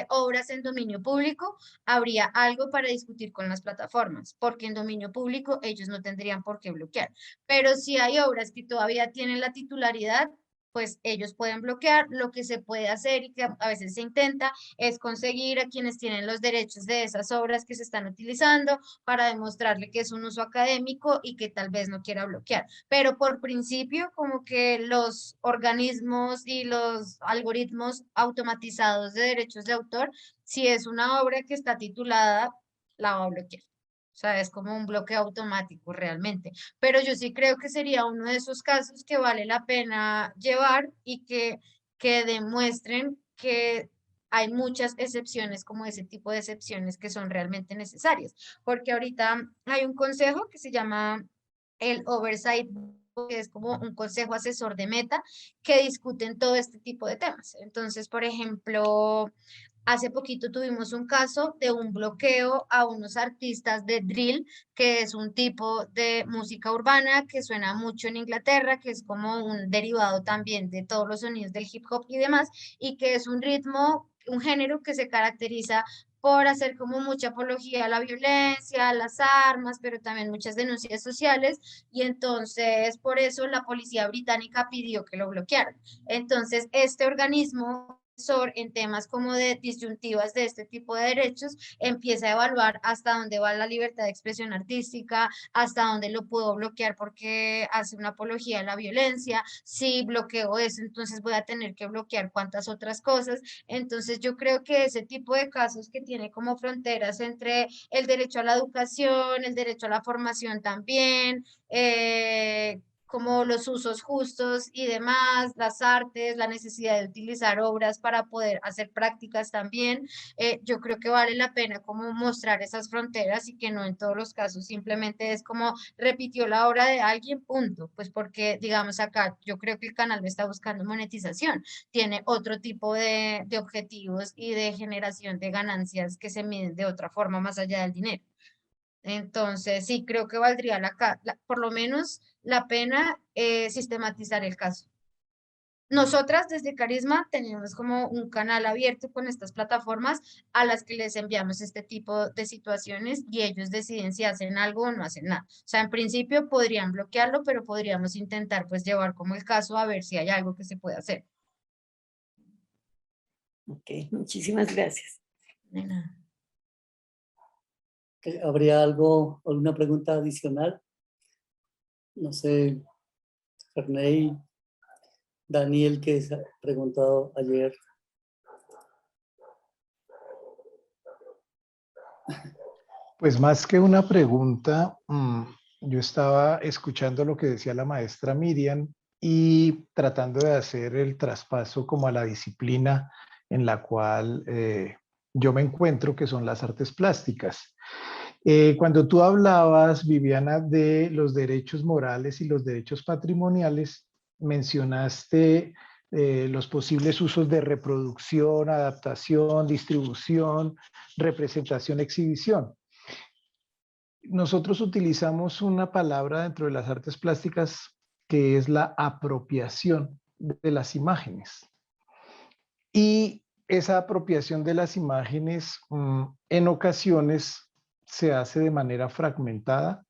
obras en dominio público, habría algo para discutir con las plataformas, porque en dominio público ellos no tendrían por qué bloquear. Pero si hay obras que todavía tienen la titularidad, pues ellos pueden bloquear. Lo que se puede hacer y que a veces se intenta es conseguir a quienes tienen los derechos de esas obras que se están utilizando para demostrarle que es un uso académico y que tal vez no quiera bloquear. Pero por principio, como que los organismos y los algoritmos automatizados de derechos de autor, si es una obra que está titulada, la va a bloquear. O sea, es como un bloqueo automático realmente. Pero yo sí creo que sería uno de esos casos que vale la pena llevar y que demuestren que hay muchas excepciones, como ese tipo de excepciones que son realmente necesarias. Porque ahorita hay un consejo que se llama el Oversight, que es como un consejo asesor de Meta, que discuten todo este tipo de temas. Entonces, por ejemplo, hace poquito tuvimos un caso de un bloqueo a unos artistas de drill, que es un tipo de música urbana que suena mucho en Inglaterra, que es como un derivado también de todos los sonidos del hip hop y demás, y que es un ritmo, un género que se caracteriza por hacer como mucha apología a la violencia, a las armas, pero también muchas denuncias sociales, y entonces por eso la policía británica pidió que lo bloquearan. Entonces, este organismo en temas como de disyuntivas de este tipo de derechos, empieza a evaluar hasta dónde va la libertad de expresión artística, hasta dónde lo puedo bloquear porque hace una apología a la violencia, si bloqueo eso, entonces voy a tener que bloquear cuántas otras cosas. Entonces yo creo que ese tipo de casos que tiene como fronteras entre el derecho a la educación, el derecho a la formación también, como los usos justos y demás, las artes, la necesidad de utilizar obras para poder hacer prácticas también. Yo creo que vale la pena como mostrar esas fronteras y que no en todos los casos simplemente es como repitió la obra de alguien, punto. Pues porque, digamos, acá yo creo que el canal no está buscando monetización, tiene otro tipo de objetivos y de generación de ganancias que se miden de otra forma más allá del dinero. Entonces, sí, creo que valdría por lo menos la pena sistematizar el caso. Nosotras desde Carisma tenemos como un canal abierto con estas plataformas a las que les enviamos este tipo de situaciones y ellos deciden si hacen algo o no hacen nada. O sea, en principio podrían bloquearlo, pero podríamos intentar pues llevar como el caso a ver si hay algo que se puede hacer. Ok, muchísimas gracias. De nada. ¿Habría alguna pregunta adicional? No sé, Ferney, Daniel, que se ha preguntado ayer. Pues más que una pregunta, yo estaba escuchando lo que decía la maestra Miriam y tratando de hacer el traspaso como a la disciplina en la cual yo me encuentro, que son las artes plásticas. Cuando tú hablabas, Viviana, de los derechos morales y los derechos patrimoniales, mencionaste los posibles usos de reproducción, adaptación, distribución, representación, exhibición. Nosotros utilizamos una palabra dentro de las artes plásticas que es la apropiación de las imágenes. Y esa apropiación de las imágenes en ocasiones se hace de manera fragmentada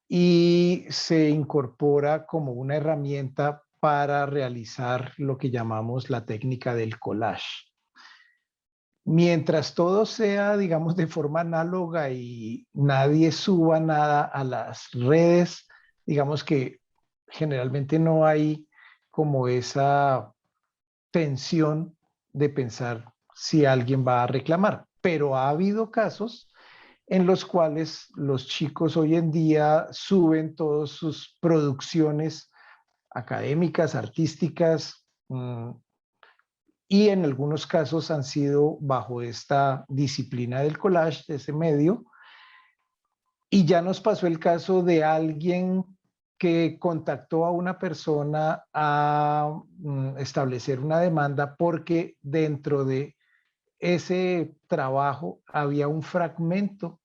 y se incorpora como una herramienta para realizar lo que llamamos la técnica del collage. mientras todo sea, digamos, de forma análoga y nadie suba nada a las redes, digamos que generalmente no hay como esa tensión de pensar si alguien va a reclamar. Pero ha habido casos en los cuales los chicos hoy en día suben todas sus producciones académicas, artísticas, y en algunos casos han sido bajo esta disciplina del collage, de ese medio. Y ya nos pasó el caso de alguien que contactó a una persona a establecer una demanda porque dentro de ese trabajo había un fragmento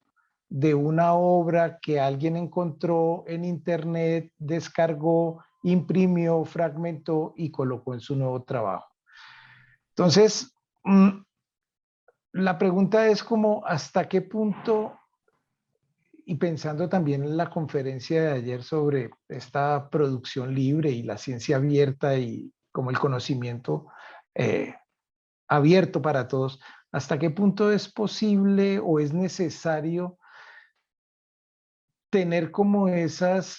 de una obra que alguien encontró en internet, descargó, imprimió, fragmentó y colocó en su nuevo trabajo. Entonces, la pregunta es como hasta qué punto, y pensando también en la conferencia de ayer sobre esta producción libre y la ciencia abierta y como el conocimiento abierto para todos, hasta qué punto es posible o es necesario tener como esas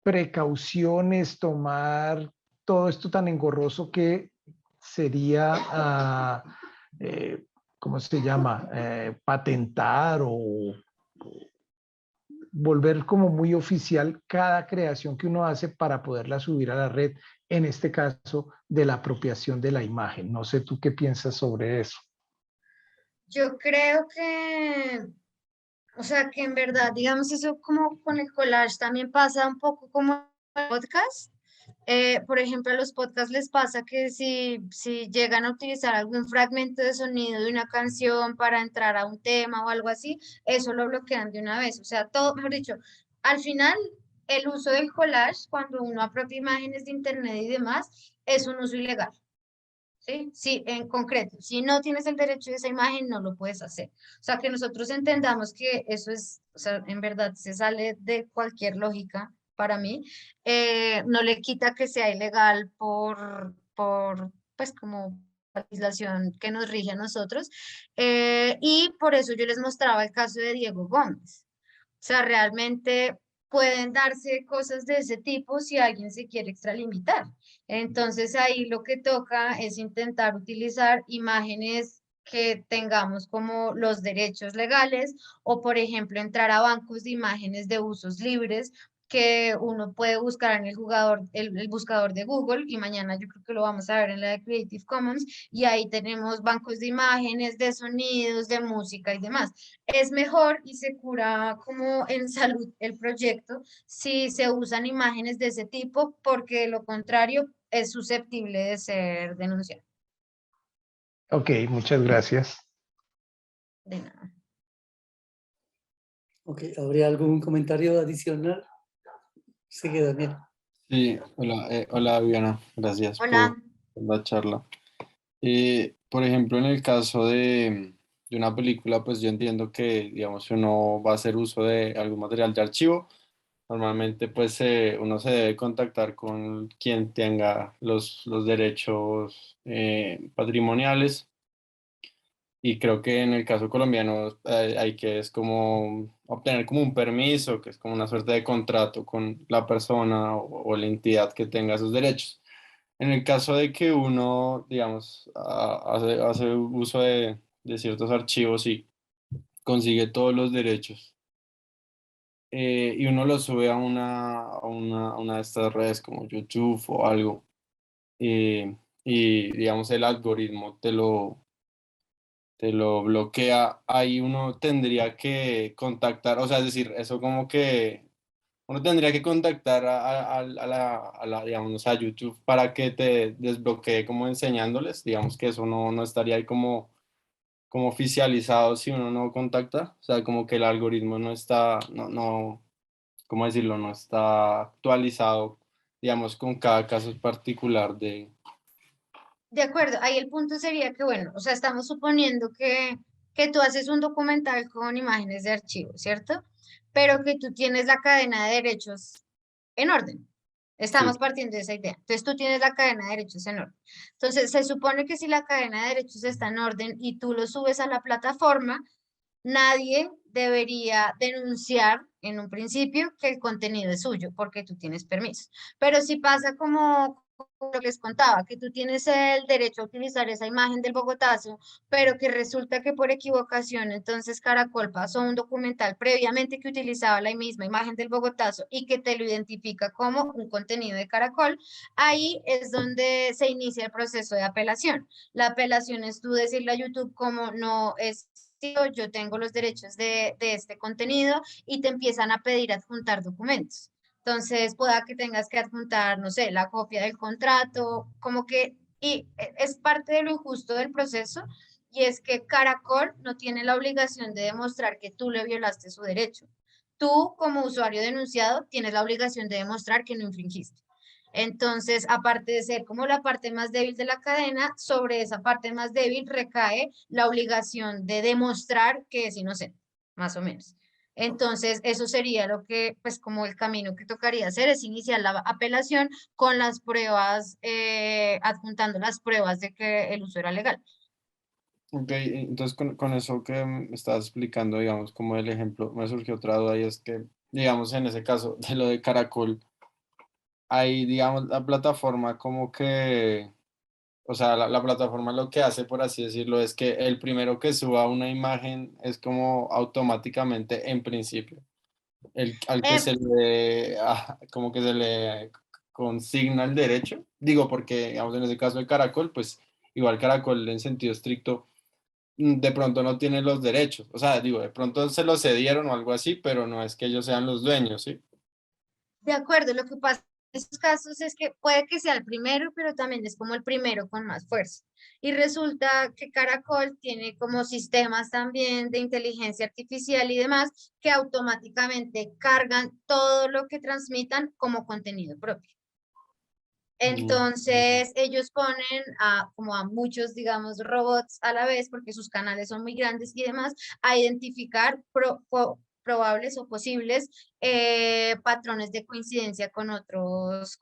precauciones, tomar todo esto tan engorroso que sería, ¿cómo se llama? Patentar o volver como muy oficial cada creación que uno hace para poderla subir a la red, en este caso de la apropiación de la imagen. No sé tú qué piensas sobre eso. Yo creo que, o sea, que en verdad, digamos, eso como con el collage también pasa un poco como el podcast. Por ejemplo, a los podcasts les pasa que si llegan a utilizar algún fragmento de sonido de una canción para entrar a un tema o algo así, eso lo bloquean de una vez. O sea, todo, mejor dicho, al final, el uso del collage, cuando uno apropia imágenes de internet y demás, es un uso ilegal. ¿Sí? Sí, en concreto, si no tienes el derecho de esa imagen, no lo puedes hacer. O sea, que nosotros entendamos que eso es, o sea, en verdad se sale de cualquier lógica para mí. No le quita que sea ilegal pues como la legislación que nos rige a nosotros. Y por eso yo les mostraba el caso de Diego Gómez. O sea, realmente pueden darse cosas de ese tipo si alguien se quiere extralimitar. Entonces ahí lo que toca es intentar utilizar imágenes que tengamos como los derechos legales o, por ejemplo, entrar a bancos de imágenes de usos libres que uno puede buscar en el buscador de Google y mañana yo creo que lo vamos a ver en la de Creative Commons y ahí tenemos bancos de imágenes, de sonidos, de música y demás. Es mejor y se cura como en salud el proyecto si se usan imágenes de ese tipo, porque de lo contrario es susceptible de ser denunciado. Ok, muchas gracias. De nada. Ok, ¿habría algún comentario adicional? Sigue, Daniel. Sí, hola Viviana, gracias Hola. por la charla. Por ejemplo, en el caso de una película, pues yo entiendo que, digamos, si uno va a hacer uso de algún material de archivo, normalmente pues uno se debe contactar con quien tenga los derechos patrimoniales. Y creo que en el caso colombiano hay que es como obtener como un permiso, que es como una suerte de contrato con la persona o la entidad que tenga esos derechos. En el caso de que uno, digamos, hace uso de ciertos archivos y consigue todos los derechos y uno los sube a una de estas redes como YouTube o algo, y digamos el algoritmo te lo bloquea, ahí uno tendría que contactar, o sea, es decir, eso como que uno tendría que contactar digamos, a YouTube para que te desbloquee como enseñándoles, digamos que eso no estaría ahí como oficializado si uno no contacta, o sea, como que el algoritmo no está, ¿cómo decirlo? No está actualizado, digamos, con cada caso particular de... De acuerdo, ahí el punto sería que, bueno, o sea, estamos suponiendo que tú haces un documental con imágenes de archivo, ¿cierto? Pero que tú tienes la cadena de derechos en orden. Estamos partiendo de esa idea. Entonces tú tienes la cadena de derechos en orden. Entonces se supone que si la cadena de derechos está en orden y tú lo subes a la plataforma, nadie debería denunciar en un principio que el contenido es suyo porque tú tienes permiso. Pero si pasa como lo que les contaba, que tú tienes el derecho a utilizar esa imagen del Bogotazo, pero que resulta que por equivocación entonces Caracol pasó un documental previamente que utilizaba la misma imagen del Bogotazo y que te lo identifica como un contenido de Caracol, ahí es donde se inicia el proceso de apelación. La apelación es tú decirle a YouTube como no es, yo tengo los derechos de este contenido y te empiezan a pedir adjuntar documentos. Entonces, pueda que tengas que adjuntar, no sé, la copia del contrato, como que, y es parte de lo injusto del proceso, y es que Caracol no tiene la obligación de demostrar que tú le violaste su derecho. Tú, como usuario denunciado, tienes la obligación de demostrar que no infringiste. Entonces, aparte de ser como la parte más débil de la cadena, sobre esa parte más débil recae la obligación de demostrar que es inocente, más o menos. Entonces, eso sería lo que, pues como el camino que tocaría hacer es iniciar la apelación con las pruebas, adjuntando las pruebas de que el uso era legal. Ok, entonces con eso que me estás explicando, digamos, como el ejemplo, me surgió otra duda y es que, digamos, en ese caso de lo de Caracol, hay, digamos, la plataforma como que, o sea, la plataforma lo que hace, por así decirlo, es que el primero que suba una imagen es como automáticamente, en principio, al que Eh, se le, como que se le consigna el derecho. Digo, porque, digamos, en ese caso de Caracol, pues igual Caracol en sentido estricto de pronto no tiene los derechos. O sea, digo, de pronto se los cedieron o algo así, pero no es que ellos sean los dueños, ¿sí? De acuerdo, lo que pasa en estos casos es que puede que sea el primero, pero también es como el primero con más fuerza. Y resulta que Caracol tiene como sistemas también de inteligencia artificial y demás que automáticamente cargan todo lo que transmitan como contenido propio. Entonces, ellos ponen como a muchos, digamos, robots a la vez, porque sus canales son muy grandes y demás, a identificar probables o posibles patrones de coincidencia con otros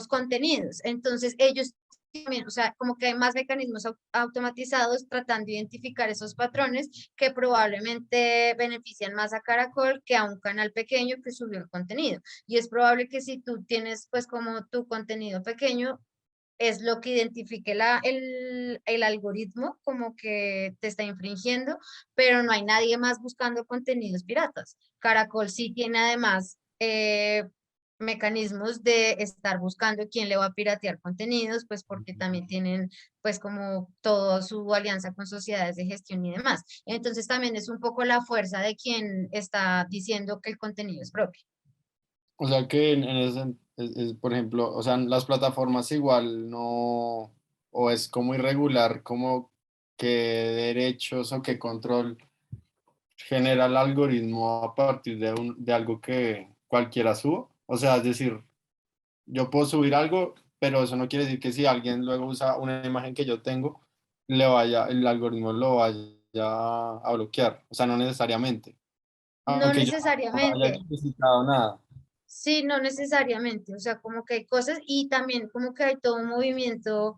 contenidos. Entonces, ellos también, o sea, como que hay más mecanismos automatizados tratando de identificar esos patrones que probablemente benefician más a Caracol que a un canal pequeño que subió el contenido. Y es probable que si tú tienes pues como tu contenido pequeño, es lo que identifique el algoritmo como que te está infringiendo, pero no hay nadie más buscando contenidos piratas. Caracol sí tiene además mecanismos de estar buscando quién le va a piratear contenidos, pues porque también tienen pues como toda su alianza con sociedades de gestión y demás. Entonces también es un poco la fuerza de quien está diciendo que el contenido es propio. O sea que en ese, por ejemplo, o sea, las plataformas igual no, o es como irregular, como qué derechos o qué control genera el algoritmo a partir de algo que cualquiera suba. O sea, es decir, yo puedo subir algo, pero eso no quiere decir que si alguien luego usa una imagen que yo tengo, el algoritmo lo vaya a bloquear. O sea, no necesariamente. No Aunque yo no haya necesariamente. explicitado nada. Sí, no necesariamente, o sea, como que hay cosas y también como que hay todo un movimiento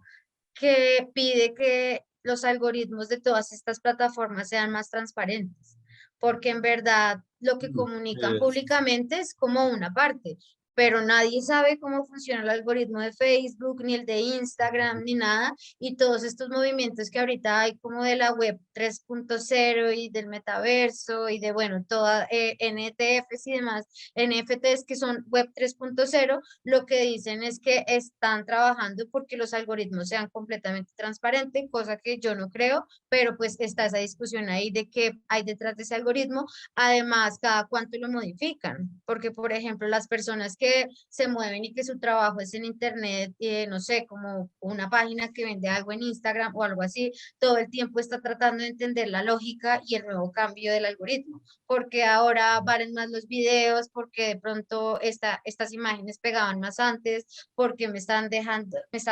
que pide que los algoritmos de todas estas plataformas sean más transparentes, porque en verdad lo que comunican públicamente es como una parte, pero nadie sabe cómo funciona el algoritmo de Facebook, ni el de Instagram, ni nada, y todos estos movimientos que ahorita hay como de la web 3.0 y del metaverso y de, bueno, toda NTFs y demás, NFTs que son web 3.0, lo que dicen es que están trabajando porque los algoritmos sean completamente transparentes, cosa que yo no creo, pero pues está esa discusión ahí de qué hay detrás de ese algoritmo. Además, cada cuánto lo modifican, porque por ejemplo, las personas que que se mueven y que su trabajo es en internet, no sé, como una página que vende algo en Instagram o algo así, todo el tiempo está tratando de entender la lógica y el nuevo cambio del algoritmo, porque ahora valen más los videos, porque de pronto estas imágenes pegaban más antes, porque me está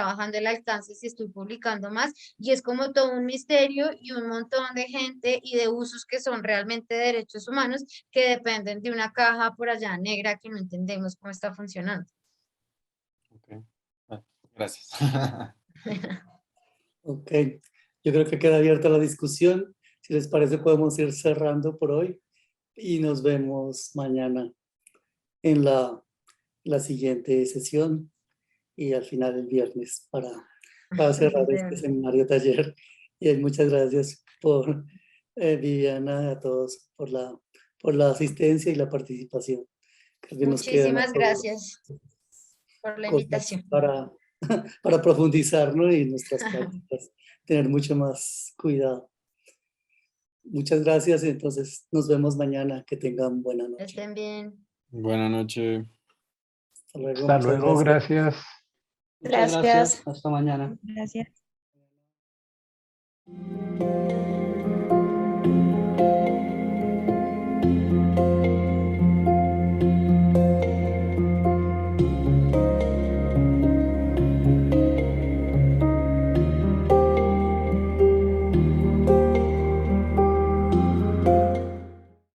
bajando el alcance si estoy publicando más, y es como todo un misterio y un montón de gente y de usos que son realmente derechos humanos que dependen de una caja por allá negra que no entendemos cómo está funcionando. Ok. Bueno, gracias. Ok, yo creo que queda abierta la discusión. Si les parece, podemos ir cerrando por hoy y nos vemos mañana en la siguiente sesión y al final el viernes para cerrar este seminario taller. Y muchas gracias por Viviana, a todos por la asistencia y la participación. Creo que nos quedan Muchísimas gracias por la cosas invitación. para profundizar, ¿no? Y nuestras prácticas, tener mucho más cuidado. Muchas gracias, entonces nos vemos mañana. Que tengan buena noche. Estén bien. Buenas noches. Hasta luego. Hasta Muchas luego, gracias. Muchas gracias. Hasta mañana. Gracias.